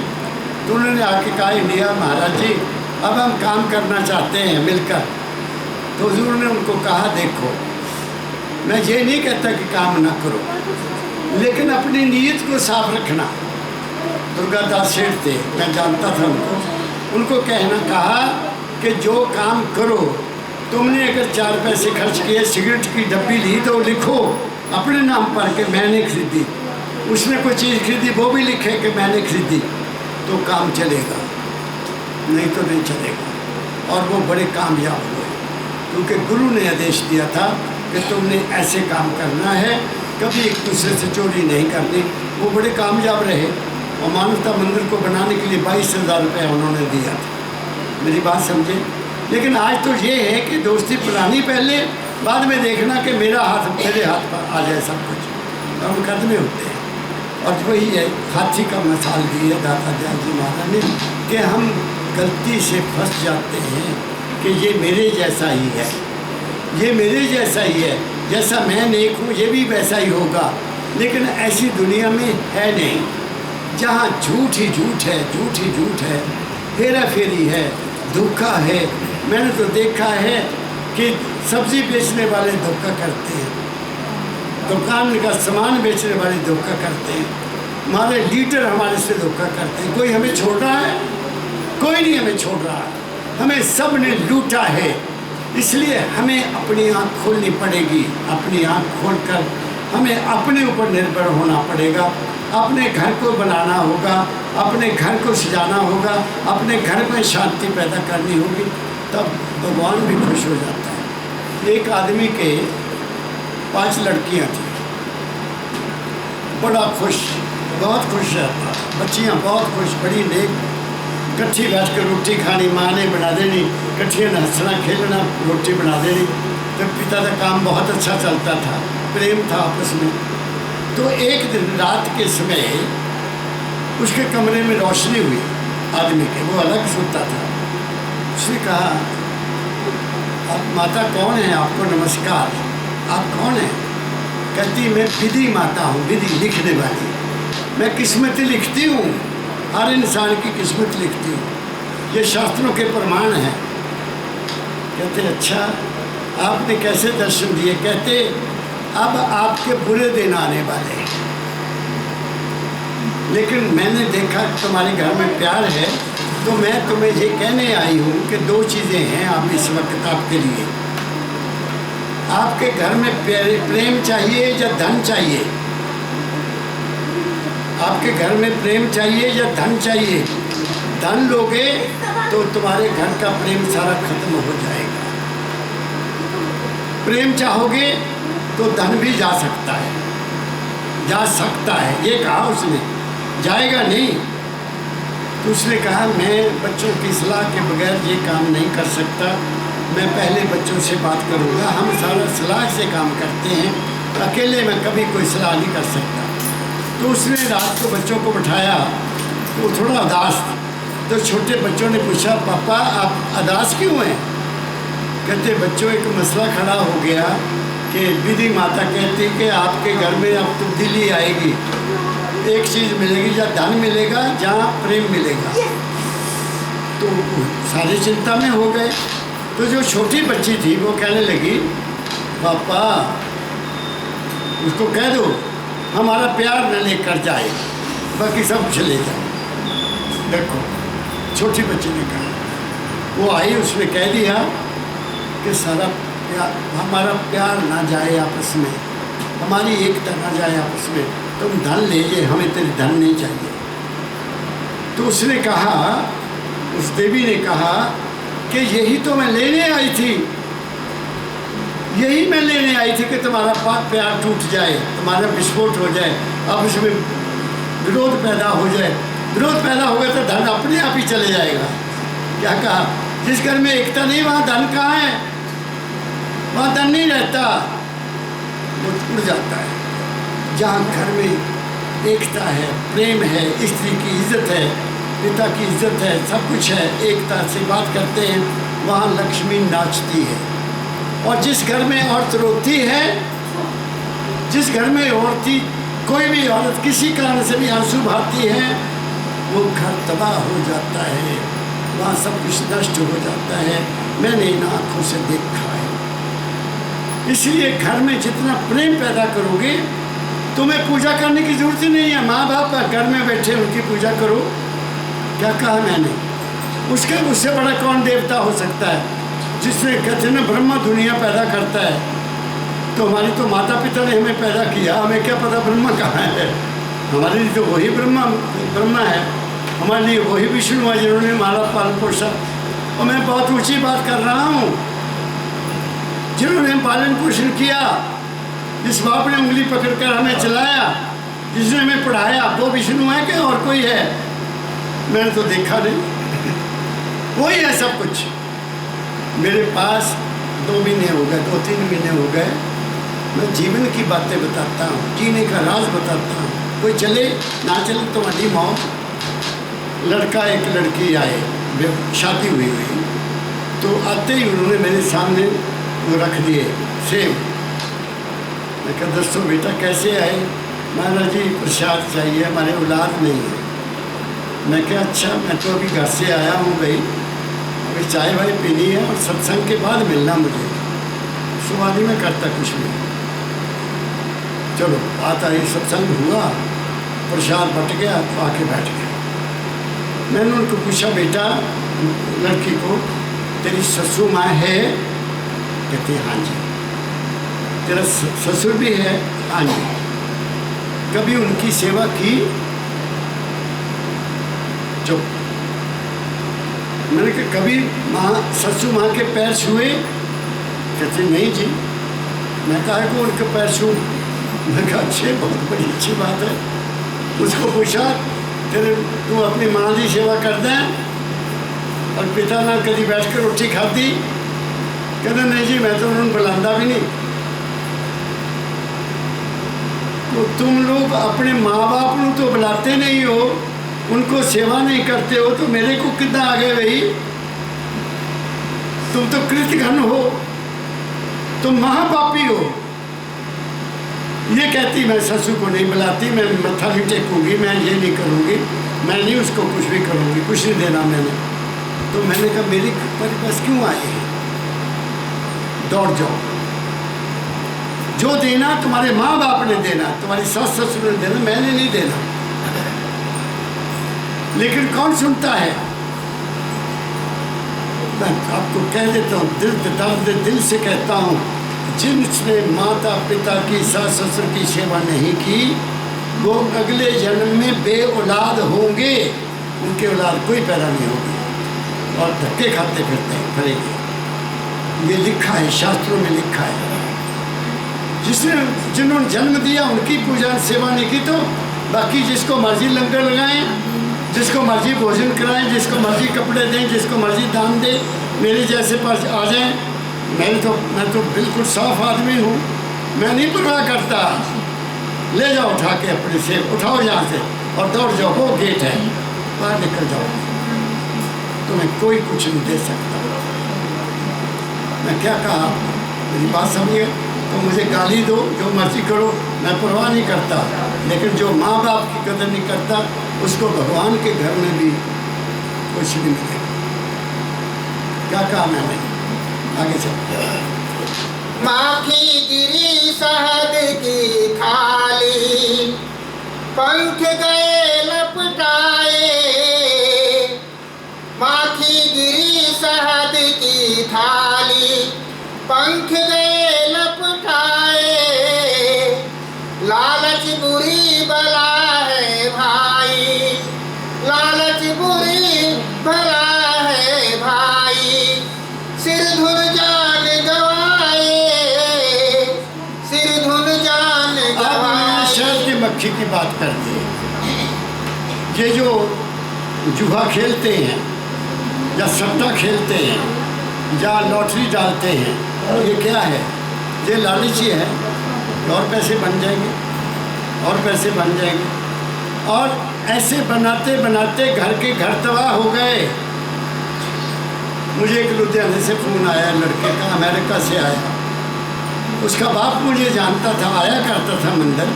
Speaker 1: तो उन्होंने आके कहा, इंडिया महाराज जी अब हम काम करना चाहते हैं मिलकर। तो हुजूर ने उनको कहा, देखो मैं ये नहीं कहता कि काम ना करो, लेकिन अपनी नीयत को साफ रखना। दुर्गादास सेठ थे, मैं जानता था उनको कहना कहा कि जो काम करो, तुमने अगर 4 पैसे खर्च किए, सिगरेट की डब्बी ली, तो लिखो अपने नाम पर कि मैंने खरीदी। उसने कोई चीज़ खरीदी, वो भी लिखे कि मैंने खरीदी, तो काम चलेगा, नहीं तो नहीं चलेगा। और वो बड़े कामयाब हुए, क्योंकि गुरु ने आदेश दिया था कि तुमने ऐसे काम करना है, कभी एक दूसरे से चोरी नहीं करनी। वो बड़े कामयाब रहे, और मानवता मंदिर को बनाने के लिए 22,000 रुपये उन्होंने दिया था। मेरी बात समझे? लेकिन आज तो ये है कि दोस्ती पुरानी पहले बाद में देखना कि मेरे हाथ पर आ जाए सब कुछ, और मुकदमे होते हैं। और वही है, हाथी का मिसाल दी है दाता दयाल जी महाराज ने कि हम गलती से फंस जाते हैं कि ये मेरे जैसा ही है, ये मेरे जैसा ही है, जैसा मैं नेक हूँ ये भी वैसा ही होगा। लेकिन ऐसी दुनिया में है नहीं, जहाँ झूठ ही झूठ है, झूठ ही झूठ है, हेरा फेरी है, धोखा है। मैंने तो देखा है कि सब्ज़ी बेचने वाले धोखा करते हैं, दुकान का सामान बेचने वाले धोखा करते हैं, हमारे लीडर हमारे से धोखा करते हैं। कोई हमें छोड़ रहा है? कोई नहीं हमें छोड़ रहा, हमें सब ने लूटा है। इसलिए हमें अपनी आँख खोलनी पड़ेगी, अपनी आँख खोलकर हमें अपने ऊपर निर्भर होना पड़ेगा, अपने घर को बनाना होगा, अपने घर को सजाना होगा, अपने घर में शांति पैदा करनी होगी, तब भगवान भी खुश हो जाता है। एक आदमी के 5 लड़कियां थी, बड़ा खुश, बहुत खुश रहता, बच्चियां बहुत खुश, बड़ी नेक, इकट्ठी बैठ कर रोटी खानी, माँ ने बना देनी, इकट्ठी हंसना खेलना, रोटी बना देनी। तो पिता का काम बहुत अच्छा चलता था, प्रेम था आपस में। तो एक दिन रात के समय उसके कमरे में रोशनी हुई आदमी के, वो अलग सोता था। उसने कहा, आप माता कौन है? आपको नमस्कार, आप कौन हैं? कहती, मैं विधि माता हूँ, विधि लिखने वाली, मैं किस्मत लिखती हूँ, हर इंसान की किस्मत लिखती हूँ, ये शास्त्रों के प्रमाण हैं। कहते, अच्छा आपने कैसे दर्शन दिए? कहते, अब आपके बुरे दिन आने वाले हैं, लेकिन मैंने देखा तुम्हारे घर में प्यार है, तो मैं तुम्हें ये कहने आई हूँ कि 2 चीज़ें हैं आप इस वक्त आपके लिए। आपके घर में प्रेम चाहिए या धन चाहिए? आपके घर में प्रेम चाहिए या धन चाहिए? धन लोगे तो तुम्हारे घर का प्रेम सारा खत्म हो जाएगा। प्रेम चाहोगे तो धन भी जा सकता है, जा सकता है, ये कहा उसने, जाएगा नहीं। तो उसने कहा, मैं बच्चों की सलाह के बगैर ये काम नहीं कर सकता, मैं पहले बच्चों से बात करूँगा, हम सारा सलाह से काम करते हैं, अकेले मैं कभी कोई सलाह नहीं कर सकता। तो उसने रात को बच्चों को बिठाया, वो थोड़ा उदास था। तो छोटे बच्चों ने पूछा, पापा आप उदास क्यों हैं? कहते, बच्चों एक मसला खड़ा हो गया कि विधि माता कहती कि आपके घर में अब तब्दीली आएगी, एक चीज़ मिलेगी, या धन मिलेगा जहाँ प्रेम मिलेगा। तो सारी चिंता में हो गए। तो जो छोटी बच्ची थी वो कहने लगी, पापा उसको कह दो हमारा प्यार न लेकर जाए, बाकी सब चले जाए। देखो छोटी बच्ची ने कहा, वो आई, उसने कह दिया कि सारा प्यार, हमारा प्यार ना जाए आपस में, हमारी एकता ना जाए आपस में, तुम धन ले जाए, हमें तेरे धन नहीं चाहिए। तो उसने कहा, उस देवी ने कहा कि यही तो मैं लेने आई थी, यही मैं लेने आई थी कि तुम्हारा प्यार टूट जाए, तुम्हारा विस्फोट हो जाए, अब इसमें विरोध पैदा हो जाए। विरोध पैदा होगा तो धन अपने आप ही चले जाएगा। क्या कहा? जिस घर में एकता नहीं वहाँ धन कहाँ है? वहाँ धन नहीं रहता, वो उड़ जाता है। जहाँ घर में एकता है, प्रेम है, स्त्री की इज्जत है, पिता की इज्जत है, सब कुछ है, एकता से बात करते हैं, वहाँ लक्ष्मी नाचती है। और जिस घर में औरत रोती है, जिस घर में औरती कोई भी औरत किसी कारण से भी आंसू बहाती है, वो घर तबाह हो जाता है, वहाँ सब कुछ नष्ट हो जाता है। मैंने इन आँखों से देखा है। इसलिए घर में जितना प्रेम पैदा करोगे, तुम्हें पूजा करने की जरूरत ही नहीं है। माँ बाप घर में बैठे उनकी पूजा करो। क्या कहा मैंने? उससे बड़ा कौन देवता हो सकता है? जिसने कहते ना ब्रह्मा दुनिया पैदा करता है, तो हमारी तो माता पिता ने हमें पैदा किया, हमें क्या पता ब्रह्मा कहाँ है? हमारे लिए तो वही ब्रह्मा है, हमारे लिए वही विष्णु है जिन्होंने हमारा पालन पोषण। और मैं बहुत ऊंची बात कर रहा हूँ, जिन्होंने पालन पोषण किया, जिस बाप ने उंगली पकड़कर हमें चलाया, जिसने हमें पढ़ाया, वो विष्णु है क्या और कोई है? मैंने तो देखा नहीं। वही है सब कुछ। मेरे पास 2 महीने हो गए, 2-3 महीने हो गए, मैं जीवन की बातें बताता हूँ, जीने का राज बताता हूँ। कोई चले ना चले तुम्हारी मौत। लड़का एक लड़की आए, शादी हुई तो आते ही उन्होंने मेरे सामने वो रख दिए सेब। मैं कहा दोस्तों बेटा कैसे आए? महाराज जी प्रसाद चाहिए, हमारे औलाद नहीं है। मैं क्या अच्छा, मैं तो अभी घर से आया हूँ भाई, अभी चाय वाय पीनी है और सत्संग के बाद मिलना मुझे। सुवादी में करता कुछ नहीं। चलो आता ही सत्संग हुआ, प्रसाद बट गया तो आके बैठ गया। मैंने उनको पूछा बेटा लड़की को, तेरी ससुर माँ है? कहती हाँ जी। तेरा ससुर भी है? हाँ जी। कभी उनकी सेवा की? चुप। मैंने कहा कभी ससुर माँ के पैर छुए? कहते नहीं जी। मैं कहा को उनके पैर छू? मैं कहा अच्छे, बहुत बड़ी अच्छी बात है। उसको पूछा तेरे तू अपनी माँ की सेवा कर दें और पिता ना कभी बैठ कर रोटी खाती? कहते नहीं जी, मैं तो उन्होंने बुलांदा भी नहीं। तो तुम लोग अपने माँ बाप को तो बुलाते नहीं हो, उनको सेवा नहीं करते हो, तो मेरे को कितना आ गए भाई? तुम तो कृतघ्न हो, तुम महापापी हो। ये कहती मैं ससुर को नहीं बुलाती, मैं मत्था नहीं टेकूंगी, मैं ये नहीं करूँगी, मैं नहीं उसको कुछ भी करूँगी, कुछ नहीं देना मैंने। तो मैंने कहा मेरी पर बस क्यों आए हैं? दौड़ जाओ। जो देना तुम्हारे माँ बाप ने देना, तुम्हारी सास ससुर ने देना, मैंने नहीं देना। लेकिन कौन सुनता है? मैं आपको कह देता हूँ, दर्द दिल से कहता हूँ, जिनने माता पिता की सास ससुर की सेवा नहीं की वो अगले जन्म में बे औलाद होंगे, उनके औलाद कोई पैदा नहीं होगी और धक्के खाते फिरते करेंगे। ये लिखा है, शास्त्रों में लिखा है। जिन्होंने जन्म दिया उनकी पूजा सेवा नहीं की तो बाकी जिसको मर्जी लंगर लगाएं, जिसको मर्जी भोजन कराएं, जिसको मर्जी कपड़े दें, जिसको मर्जी दान दें, मेरे जैसे पास आ जाएं। मैं तो बिल्कुल साफ आदमी हूँ, मैं नहीं परवाह करता। ले जाओ उठा के अपने से, उठाओ यहाँ से और दौड़ जाओ, वो गेट है, बाहर निकल जाओ, तुम्हें कोई कुछ नहीं दे सकता। मैं क्या कहा, मेरी बात समझिए? तो मुझे गाली दो, जो मर्जी करो, मैं परवाह नहीं करता। लेकिन जो माँ बाप की कदर नहीं करता उसको भगवान के घर में भी कुछ नहीं मिलेगा। क्या कहा मैंने? आगे चल।
Speaker 3: माखी गिरी शहद की थाली, पंख गए लपटाए। माखी गिरी शहद की थाली, पंख गए लपटाए। लालच बुरी बला है भाई, लालच बुरी भला है भाई। सिर धुन जान गवाए, सिर धुन जान गवाए।
Speaker 1: शहर की मक्खी की बात करते हैं। ये जो जुआ खेलते हैं या सट्टा खेलते हैं या लॉटरी डालते हैं, ये क्या है? ये लालची है, और पैसे बन जाएंगे और पैसे बन जाएंगे। और ऐसे बनाते बनाते घर के घर तबाह हो गए। मुझे एक लुधियाने से फ़ोन आया, लड़के का, अमेरिका से आया। उसका बाप मुझे जानता था, आया करता था मंदिर,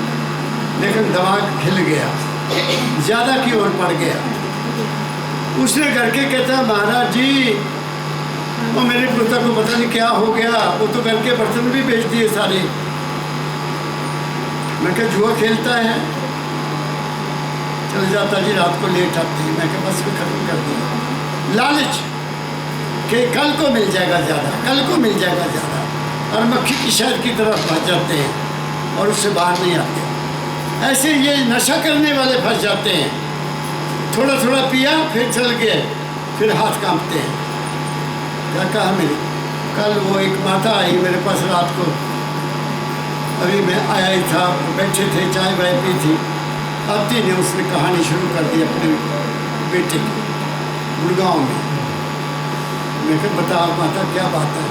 Speaker 1: लेकिन दिमाग हिल गया, ज़्यादा की ओर पड़ गया। उसने घर के कहता महाराज जी वो मेरे पुत्र को पता नहीं क्या हो गया, वो तो घर के बर्तन भी बेच दिए सारे। मैं क्या जुआ खेलता है? चल जाता जी, रात को लेट आती है। मैं क्या बस भी खत्म कर दिया। लालच कि कल को मिल जाएगा ज़्यादा, कल को मिल जाएगा ज़्यादा, और मक्खी की शहद की तरफ फंस जाते हैं और उससे बाहर नहीं आते। ऐसे ये नशा करने वाले फंस जाते हैं। थोड़ा थोड़ा पिया, फिर चल गए, फिर हाथ कांपते हैं। क्या कहा मेरी? कल वो एक माता आई मेरे पास रात को, अभी मैं आया ही था, बैठे थे, चाय वाय पी थी। आती ने उसने कहानी शुरू कर दी अपने बेटे की, गुड़गांव में। मैं कहा बताओ माता क्या बात है?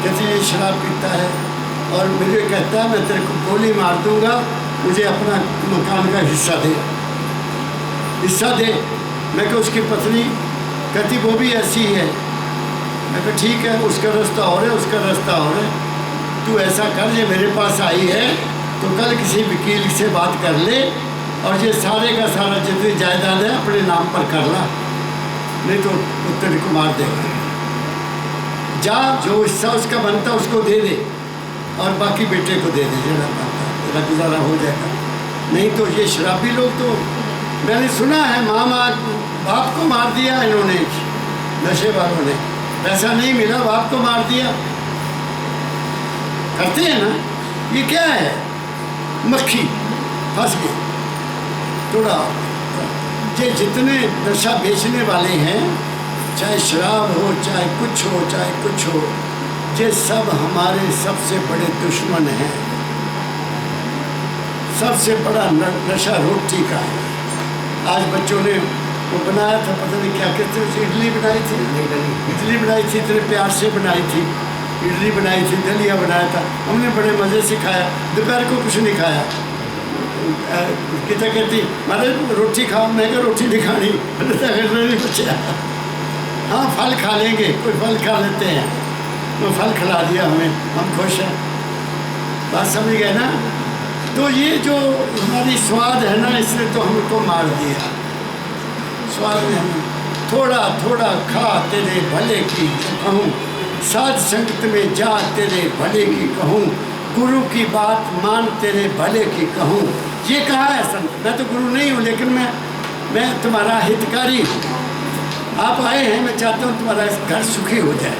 Speaker 1: कहती ये शराब पीता है और मुझे कहता है मैं तेरे को गोली मार दूंगा, मुझे अपना मकान का हिस्सा दे। मैं कहा उसकी पत्नी कहती वो भी ऐसी ही है। मैं कहा ठीक है, उसका रास्ता और है, उसका रास्ता और है। तू ऐसा कर, ये मेरे पास आई है तो कल किसी वकील से बात कर ले और ये सारे का सारा जितनी जायदाद है अपने नाम पर कर ला, नहीं तो वो तेरे को मार देगा। जा, जो हिस्सा उसका बनता उसको दे दे और बाकी बेटे को दे दे, जरा बनता तेरा गुजारा हो जाएगा। नहीं तो ये शराबी लोग तो मैंने सुना है मामा बाप को मार दिया इन्होंने, नशे वालों ने, पैसा नहीं मिला बाप को मार दिया। करते हैं ना, ये क्या है, मक्खी फंस गई। थोड़ा ये जितने नशा बेचने वाले हैं, चाहे शराब हो, चाहे कुछ हो, चाहे कुछ हो, ये सब हमारे सबसे बड़े दुश्मन हैं। सबसे बड़ा नशा रोटी का है। आज बच्चों ने वो बनाया था, पता नहीं क्या कहते हैं, इडली बनाई थी, इडली बनाई थी, इतने प्यार से बनाई थी, इडली बनाई थी, दलिया बनाया था, हमने बड़े मज़े से खाया। दोपहर को कुछ नहीं खाया। कितना कहती महाराज रोटी खाओ, मैं क्या रोटी नहीं खानी, नहीं बचा। हाँ फल खा लेंगे, कोई फल खा लेते हैं, वो फल खिला दिया हमें, हम खुश हैं। बात समझ गए ना। तो ये जो हमारी स्वाद है ना, इसने तो हमको मार दिया। स्वाद ने हमें थोड़ा थोड़ा खा तेरे भले की कहूँ, साध संगत में जा तेरे भले की कहूँ, गुरु की बात मान तेरे भले की कहूँ। ये कहा है संत, मैं तो गुरु नहीं हूँ, लेकिन मैं तुम्हारा हितकारी हूँ। आप आए हैं, मैं चाहता हूँ तुम्हारा घर सुखी हो जाए।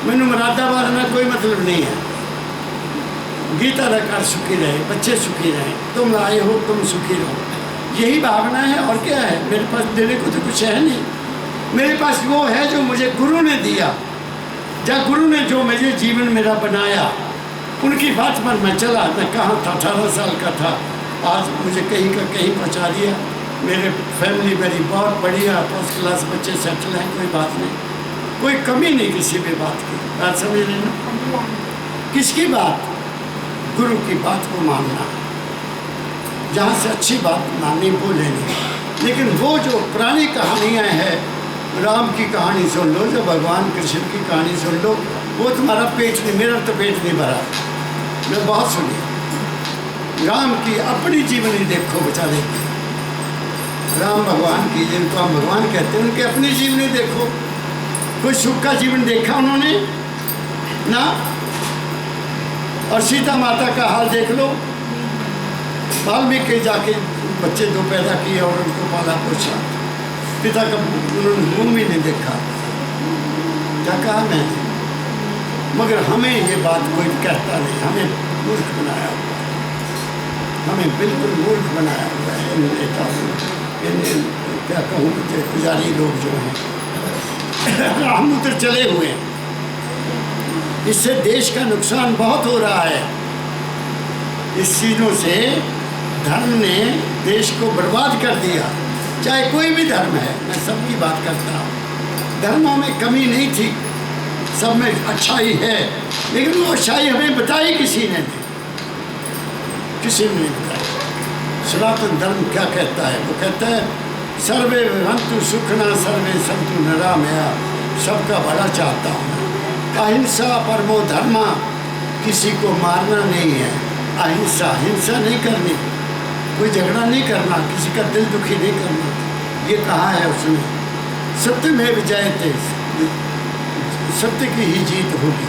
Speaker 1: मैंने मुरादाबाद में कोई मतलब नहीं है। गीता का घर सुखी रहे, बच्चे सुखी रहे, तुम आए हो तुम सुखी रहो, यही भावना है। और क्या है, मेरे पास देने को तो कुछ है नहीं। मेरे पास वो है जो मुझे गुरु ने दिया, जब गुरु ने जो मुझे जीवन मेरा बनाया, उनकी बात पर मैं चला। मैं कहाँ था, 18 साल का था, आज मुझे कहीं का कहीं पहुँचा दिया। मेरे फैमिली मेरी बहुत बढ़िया, फर्स्ट क्लास बच्चे सेटल हैं, कोई बात नहीं, कोई कमी नहीं किसी भी बात की। बात समझ लेना। किसकी बात? गुरु की बात को मानना, जहाँ से अच्छी बात माननी वो लेनी। लेकिन वो जो पुरानी कहानियाँ हैं, राम की कहानी सुन लो, जो भगवान कृष्ण की कहानी सुन लो, वो तुम्हारा पेट नहीं, मेरा तो पेट नहीं भरा। मैं बहुत सुनी राम की अपनी जीवनी, देखो बेचारे की, राम भगवान की, जिनको हम भगवान कहते हैं, उनके अपनी जीवनी देखो। कोई सुख का जीवन देखा उन्होंने ना। और सीता माता का हाल देख लो, वाल्मीकि जाके बच्चे 2 पैदा किए और उनको पाला पोछा, पिता का उन्होंने मुँह भी नहीं देखा। क्या कहा मैंने? मगर हमें ये बात कोई कहता नहीं, हमें मूर्ख बनाया हुआ है, हमें बिल्कुल मूर्ख बनाया हुआ है इन नेताओं, इन क्या कहूँ पुजारी लोग जो हैं, हम उधर चले हुए हैं। इससे देश का नुकसान बहुत हो रहा है। इस चीज़ों से धर्म ने देश को बर्बाद कर दिया। चाहे कोई भी धर्म है, मैं सबकी बात करता हूँ, धर्मों में कमी नहीं थी, सब में अच्छाई है, लेकिन वो अच्छाई हमें बताई किसी ने नहीं, किसी ने नहीं बताई। सनातन धर्म क्या कहता है? वो कहता है सर्वे भवन्तु सुखिनः सर्वे सन्तु निरामया, सबका भला चाहता हूँ। अहिंसा परमो धर्मा, किसी को मारना नहीं है, अहिंसा, हिंसा नहीं करनी, कोई झगड़ा नहीं करना, किसी का दिल दुखी नहीं करना। ये कहा है उसने, सत्य में विजयते, सत्य की ही जीत होगी।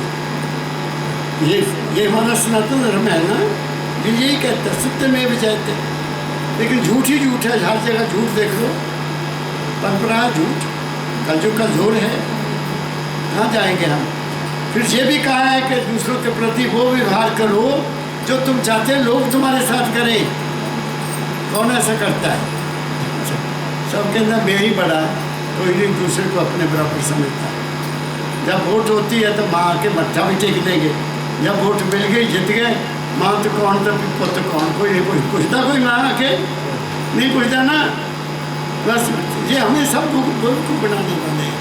Speaker 1: ये हमारा सनातन धर्म है ना, ये यही कहता है सत्य में विजयते। लेकिन झूठ ही झूठ है, हर जगह झूठ देख लो, परंपरा झूठ, कलयुग का जोर है, कहाँ जाएंगे हम? फिर ये भी कहा है कि दूसरों के प्रति वो व्यवहार करो जो तुम चाहते हैं लोग तुम्हारे साथ करें। कौन ऐसा करता है? सबके अंदर मैं ही बड़ा है, कोई नहीं दूसरे को अपने बराबर समझता है। जब वोट होती है तो माँ आके मत्था भी टेक देंगे, जब वोट मिल गई जीत गए, माँ तो कौन तो पुत कौन, कोई नहीं पूछता, कोई माँ आके नहीं पूछता ना। बस ये हमें सब को बनाने वाले हैं।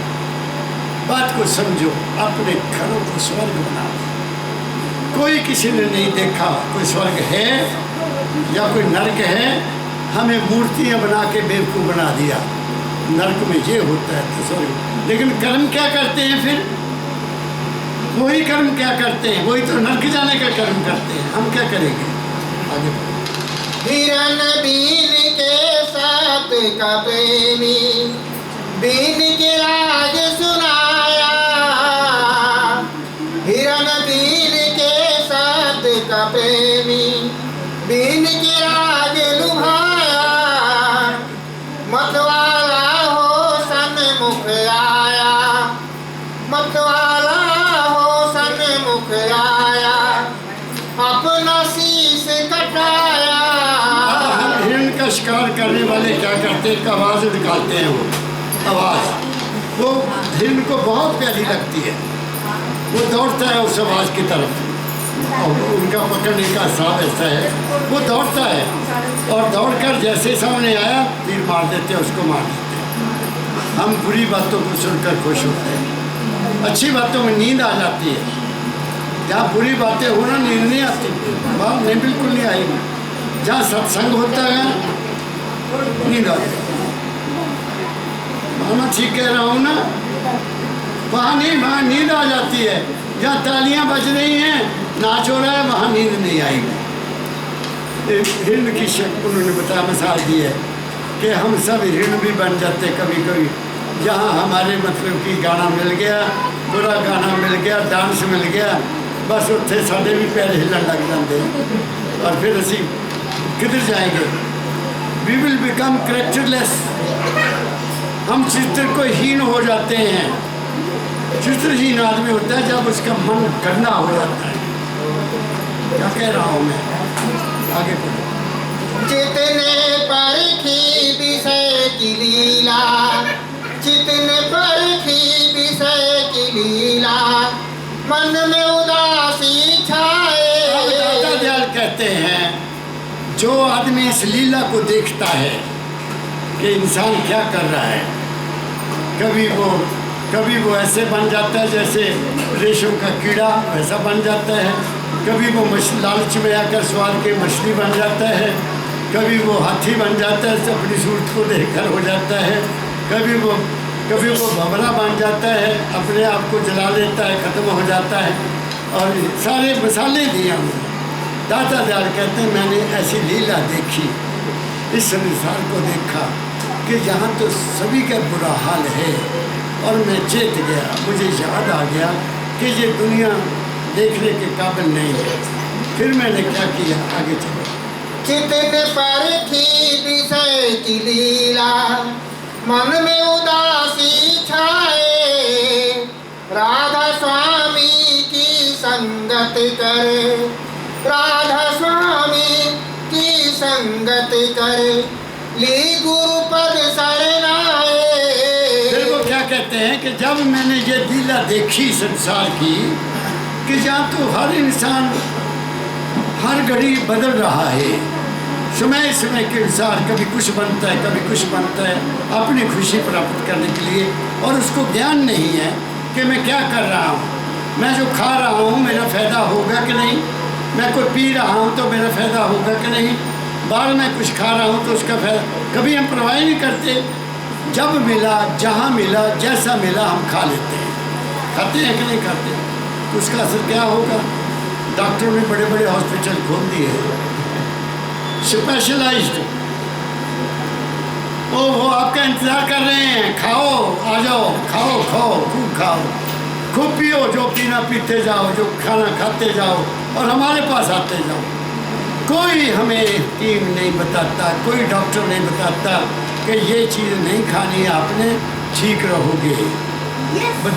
Speaker 1: बात को समझो, अपने घरों को स्वर्ग बनाओ। कोई किसी ने नहीं देखा कोई स्वर्ग है या कोई नर्क है, हमें मूर्तियां बना के बेवकूफ़ बना दिया। नर्क में ये होता है तो स्वर्ग। लेकिन कर्म क्या करते हैं फिर? वही कर्म क्या करते हैं? वही तो नर्क जाने का कर्म करते हैं। हम क्या करेंगे? आगे
Speaker 3: हिरन बीन के साथ का प्रेमी बीन के राज सुनाया, हिरन बीन के साथ का प्रेमी बीन के राज लुभाया, मतवाला हो सन्मुख आया, मतवाला हो सन्मुख आया, अपना शीश कटाया।
Speaker 1: हिरण का शिकार करने वाले क्या करते हैं? एक आवाज़ निकालते हैं। वो आवाज़ वो हिरण को बहुत प्यारी लगती है। वो दौड़ता है उस आवाज़ की तरफ और उनका पकड़ने का हिसाब ऐसा है, वो दौड़ता है और दौड़कर जैसे सामने आया तीर मार देते हैं, उसको मार देते हैं। हम बुरी बातों को सुनकर खुश होते हैं, अच्छी बातों में नींद आ जाती है। जहाँ बुरी बातें हो ना, नींद नहीं आती, बात नहीं, बिल्कुल नहीं आएगी। जहाँ सत्संग होता है नींद आ जाती है। मैं ठीक कह रहा हूँ ना? वहाँ नहीं, वहाँ नींद आ जाती है। जहाँ तालियाँ बज रही हैं, नाच हो रहा है, वहाँ नींद नहीं आएगी। हिरण की शक्ल उन्होंने बताया, मिसाल दी है कि हम सब हिरण भी बन जाते कभी कभी। जहाँ हमारे मतलब कि गाना मिल गया, पूरा गाना मिल गया, डांस मिल गया, बस उत्थे साढ़े भी पैर हिलन लग जाते हैं और फिर असी किधर जाएंगे? We will become characterless. हम चित्र को हीन हो जाते हैं। चित्रहीन आदमी होता है जब उसका मन गंदा हो जाता है। क्या कह रहा हूँ मैं? आगे बढ़ो।
Speaker 3: जितने परखी विषय की लीला, जितने परखी विषय की लीला, मन में उदासी छाए।
Speaker 1: दाता दयाल कहते हैं, जो आदमी इस लीला को देखता है कि इंसान क्या कर रहा है, कभी वो ऐसे बन जाता है जैसे रेशम का कीड़ा वैसा बन जाता है, कभी वो लालच में आकर स्वाद के मछली बन जाता है, कभी वो हाथी बन जाता है, अपनी सूरत को देखकर हो जाता है, कभी वो भंवरा बन जाता है, अपने आप को जला लेता है, ख़त्म हो जाता है। और सारे मिसालें दिया उन्होंने। दाता दयाल कहते हैं, मैंने ऐसी लीला देखी, इस संसार को देखा कि यहाँ तो सभी का बुरा हाल है और मैं चेत गया, मुझे याद आ गया कि ये दुनिया देखने के काबिल नहीं है। फिर मैंने क्या किया? आगे चलो।
Speaker 3: जितने परखी विषय की लीला, मन में उदासी छाए। राधा स्वामी की संगत करे, राधा स्वामी की संगत करे, ली गुरु पद शरणाए।
Speaker 1: फिर वो क्या कहते हैं कि जब मैंने ये लीला देखी संसार की कि जहाँ तो हर इंसान हर घड़ी बदल रहा है, समय समय के अनुसार कभी कुछ बनता है, कभी कुछ बनता है अपनी खुशी प्राप्त करने के लिए, और उसको ज्ञान नहीं है कि मैं क्या कर रहा हूँ, मैं जो खा रहा हूँ मेरा फ़ायदा होगा कि नहीं, मैं कोई पी रहा हूँ तो मेरा फ़ायदा होगा कि नहीं, बाहर मैं कुछ खा रहा हूँ तो उसका फ़ायदा, कभी हम परवाह नहीं करते। जब मिला, जहाँ मिला, जैसा मिला हम खा लेते हैं, खाते हैं कि नहीं खाते, तो उसका असर क्या होगा? डॉक्टरों ने बड़े बड़े हॉस्पिटल खोल दिए हैं, स्पेशलाइज्ड। वो आपका इंतज़ार कर रहे हैं, खाओ, आ जाओ, खाओ, खूब खाओ, खूब पियो, जो पीना पीते जाओ, जो खाना खाते जाओ और हमारे पास आते जाओ। कोई हमें टीम नहीं बताता, कोई डॉक्टर नहीं बताता कि ये चीज़ नहीं खानी, आपने ठीक रहोगे।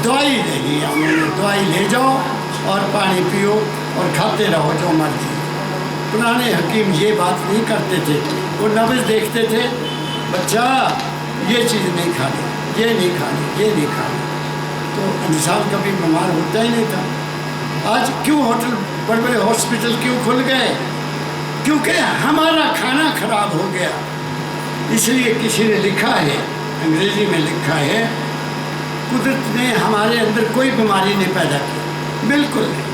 Speaker 1: दवाई नहीं, हमने दवाई ले जाओ और पानी पियो और खाते रहो जो मर्जी। पुराने हकीम ये बात नहीं करते थे, वो नब्ज़ देखते थे, बच्चा ये चीज़ नहीं खानी, ये नहीं खानी, ये नहीं खानी, तो इंसान कभी बीमार होता ही नहीं था। आज क्यों होटल, बड़े बड़े हॉस्पिटल क्यों खुल गए? क्योंकि हमारा खाना खराब हो गया। इसलिए किसी ने लिखा है, अंग्रेजी में लिखा है कुदरत ने हमारे अंदर कोई बीमारी नहीं पैदा की, बिल्कुल नहीं।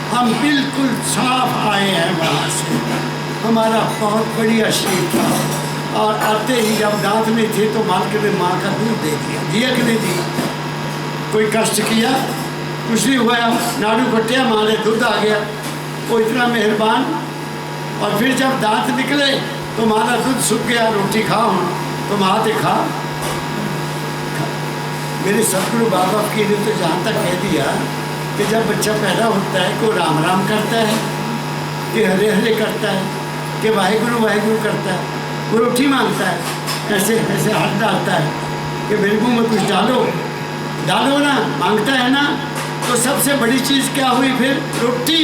Speaker 1: हम बिल्कुल साफ आए हैं वहाँ से। हमारा बहुत बढ़िया शरीर था, और आते ही जब दांत नहीं थे तो मालिक ने माँ का दूध दे दिया कि नहीं दिया? कोई कष्ट किया? कुछ नहीं हुआ। नाड़ू कटिया, माँ ने दूध आ गया, वो इतना मेहरबान। और फिर जब दांत निकले तो माँ का दूध सूख गया, रोटी खाओ तो माँ ते खा। मेरे सतगुरु बाबा की ने तो जहाँ तक कह दिया कि जब बच्चा पैदा होता है को राम राम करता है, कि हरे हरे करता है, कि वाहेगुरु वाहेगुरु करता है, वो रोटी मांगता है, ऐसे ऐसे हाथ डालता है कि मेरे मुँह में कुछ डालो, डालो ना, मांगता है ना। तो सबसे बड़ी चीज़ क्या हुई फिर? रोटी।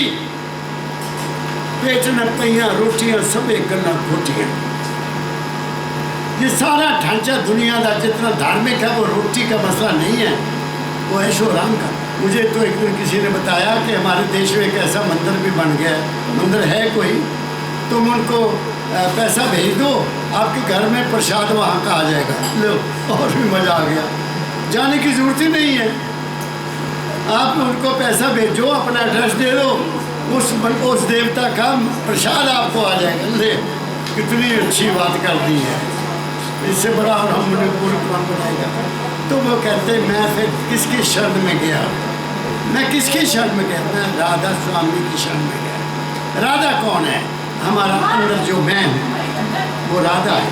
Speaker 1: पेट न पहियां रोटियां सब एक गल्ला खोटियां। ये सारा ढांचा दुनिया का जितना धार्मिक है वो रोटी का मसला नहीं है, वो ऐशो आराम का। मुझे तो एक दिन किसी ने बताया कि हमारे देश में एक ऐसा मंदिर भी बन गया है, मंदिर है कोई, तुम उनको पैसा भेज दो, आपके घर में प्रसाद वहाँ का आ जाएगा। लो, और भी मज़ा आ गया, जाने की ज़रूरत ही नहीं है। आप उनको पैसा भेजो, अपना एड्रेस दे दो, उस देवता का प्रसाद आपको आ जाएगा। ले, कितनी अच्छी बात कर दी है, इससे बड़ा और हमने पूर्ण कौन बनाएगा? तो वो कहते मैं फिर किसकी शरण में गया? मैं किसकी शरण में गया? मैं राधा स्वामी की शरण में गया। राधा कौन है? हमारा अंदर जो मैं हूँ वो राधा है।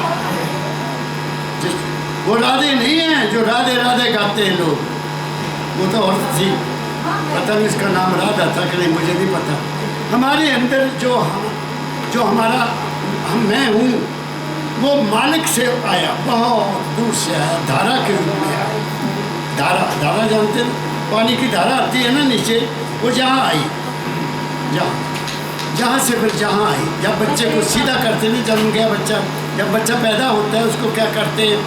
Speaker 1: वो राधे नहीं है जो राधे राधे गाते हैं लोग, वो तो औरत थी, पता नहीं इसका नाम राधा था कि नहीं, मुझे नहीं पता। हमारे अंदर जो हमारा मैं हूँ वो मालिक से आया, बहुत दूर से आया, धारा के रूप में आया। धारा जानते हैं, पानी की धारा आती है ना नीचे, वो जहाँ आई, जहाँ से फिर जहाँ आई। जब बच्चे को सीधा करते नहीं, जन्म गया बच्चा, जब बच्चा पैदा होता है उसको क्या करते हैं?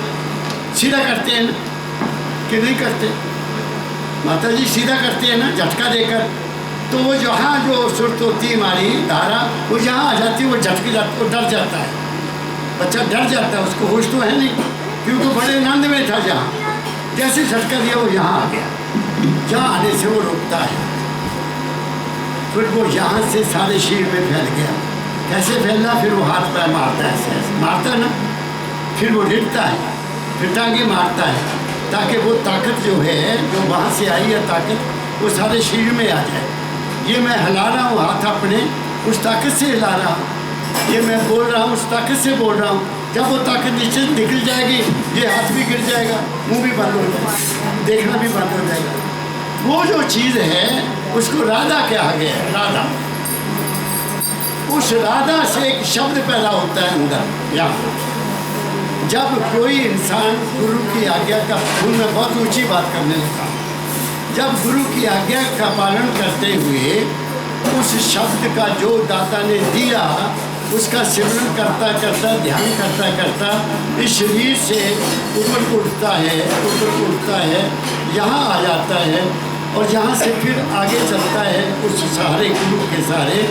Speaker 1: सीधा करते हैं ना कि नहीं करते? माता जी सीधा करती है ना, झटका देकर। तो वो जहाँ जो सुरत होती है हमारी धारा, वो जहाँ आ जाती है वो झटके जाती, वो डर जाता है, बच्चा डर जाता है, उसको होश तो है नहीं, क्योंकि बड़े आनंद में था। जहाँ जैसे झटका दिया वो यहाँ आ गया, जहाँ आने से वो रुकता है, फिर वो यहाँ से सारे शरीर में फैल गया। कैसे फैलना? फिर वो हाथ पैर मारता है, ऐसे मारता है ना, फिर वो गिरता है, फिर टांगे मारता है, ताकि वो ताकत जो है, जो वहाँ से आई है ताकत, वो सारे शरीर में आ जाए। ये मैं हिला रहा हूँ हाथ अपने, उस ताकत से हिला रहा हूँ। ये मैं बोल रहा हूँ, उस ताकत से बोल रहा हूँ। जब वो ताकत नीचे निकल जाएगी, ये हाथ भी गिर जाएगा, मुंह भी बंद हो जाएगा, देखना भी बंद हो जाएगा। वो जो चीज़ है उसको राधा कहा गया है। राधा, उस राधा से एक शब्द पैदा होता है अंदर। यहाँ जब कोई इंसान गुरु की आज्ञा का, मैं बहुत ऊंची बात करने लगा, जब गुरु की आज्ञा का पालन करते हुए उस शब्द का जो दाता ने दिया उसका सिमरन करता करता, ध्यान करता करता इस शरीर से ऊपर उठता है, यहाँ आ जाता है, और यहाँ से फिर आगे चलता है उस सहारे, गुरु के सहारे।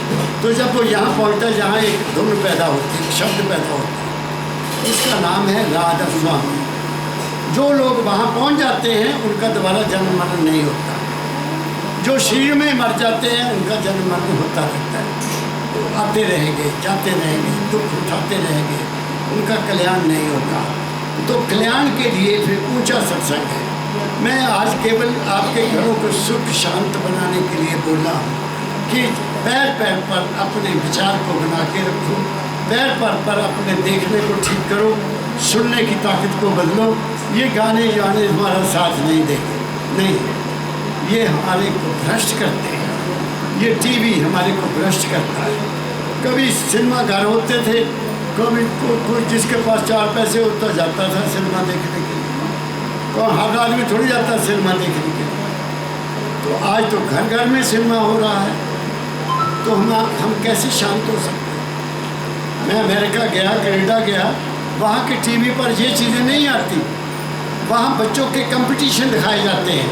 Speaker 1: तो जब वो यहाँ पहुँचता है जहाँ एक धुन पैदा होती है, शब्द पैदा होता है, उसका नाम है राधा स्वामी। जो लोग वहाँ पहुँच जाते हैं उनका दोबारा जन्म मरण नहीं होता। जो शरीर में मर जाते हैं उनका जन्म मरण होता रहता है, आते रहेंगे, जाते रहेंगे, दुख उठाते रहेंगे, उनका कल्याण नहीं होता। तो कल्याण के लिए फिर ऊंचा सत्संग है। मैं आज केवल आपके घरों को सुख शांत बनाने के लिए बोला हूँ कि पैर पैर पर अपने विचार को बना के रखो, पैर पर अपने देखने को ठीक करो, सुनने की ताकत को बदलो। ये गाने हमारा साथ नहीं देंगे, नहीं, ये हमारे को भ्रष्ट करते हैं। ये टीवी हमारे को भ्रष्ट करता है। कभी सिनेमा घर होते थे, कभी कोई जिसके पास 4 पैसे होता जाता था सिनेमा देखने के लिए, तो हर आदमी थोड़ी जाता सिनेमा देखने के लिए। तो आज तो घर घर में सिनेमा हो रहा है, तो हम कैसे शांत हो सकते हैं? मैं अमेरिका गया, कनाडा गया, वहाँ के टीवी पर ये चीज़ें नहीं आती। वहाँ बच्चों के कंपटीशन दिखाए जाते हैं,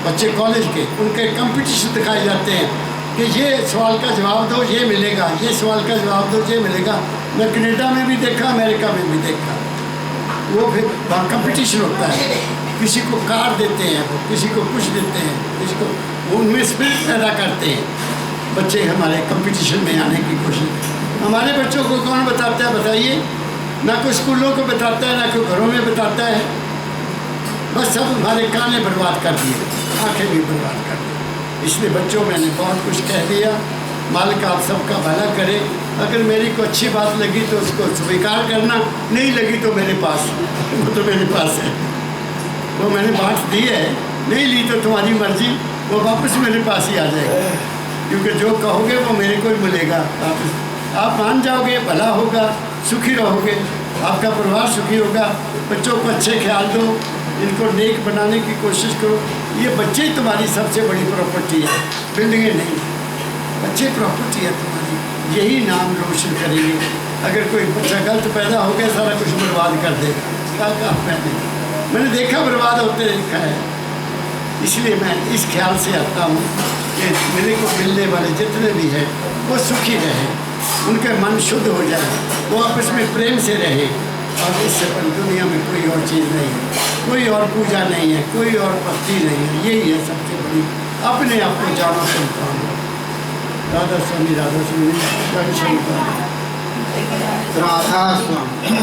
Speaker 1: बच्चे कॉलेज के, उनके कंपटीशन दिखाए जाते हैं कि ये सवाल का जवाब दो ये मिलेगा, ये सवाल का जवाब दो ये मिलेगा। मैं कनाडा में भी देखा, अमेरिका में भी देखा। वो फिर वहाँ कंपटीशन होता है, किसी को कार देते हैं, वो किसी को कुछ देते हैं, किसी को, उनमें स्पिरिट पैदा करते हैं बच्चे हमारे कंपटीशन में आने की कोशिश। हमारे बच्चों को कौन बताता है बताइए? ना कोई स्कूलों को बताता है, ना कोई घरों में बताता है। बस सब हमारे काने बर्बाद कर दिए, आंखें भी बर्बाद कर दी। इसलिए बच्चों मैंने बहुत कुछ कह दिया। मालिक आप सबका भला करे। अगर मेरी को अच्छी बात लगी तो उसको स्वीकार करना, नहीं लगी तो मेरे पास, वो तो मेरे पास है, वो मैंने बात दी है। नहीं ली तो तुम्हारी मर्जी, वो वापस मेरे पास ही आ जाएगा, क्योंकि जो कहोगे वो मेरे को ही मिलेगा वापस। आप मान जाओगे, भला होगा, सुखी रहोगे, आपका परिवार सुखी होगा। बच्चों को अच्छे ख्याल दो, इनको नेक बनाने की कोशिश करो। ये बच्चे ही तुम्हारी सबसे बड़ी प्रॉपर्टी है, बिल्डिंगें नहीं। बच्चे प्रॉपर्टी है तुम्हारी, यही नाम रोशन करेंगे। अगर कोई बच्चा गलत पैदा हो गया, सारा कुछ बर्बाद कर देगा। क्या मैंने देखा, बर्बाद होते देखा है। इसलिए मैं इस ख्याल से आता हूँ कि मेरे को मिलने वाले जितने भी हैं वो सुखी रहे, उनके मन शुद्ध हो जाए, वो आपस में प्रेम से रहे। और इससे बड़ी दुनिया में कोई और चीज़ नहीं है, कोई और पूजा नहीं है, कोई और भक्ति नहीं है। यही है सबसे बड़ी, अपने आप को जानो संतान। राधा स्वामी, राधा स्वामी,
Speaker 3: राधा स्वामी।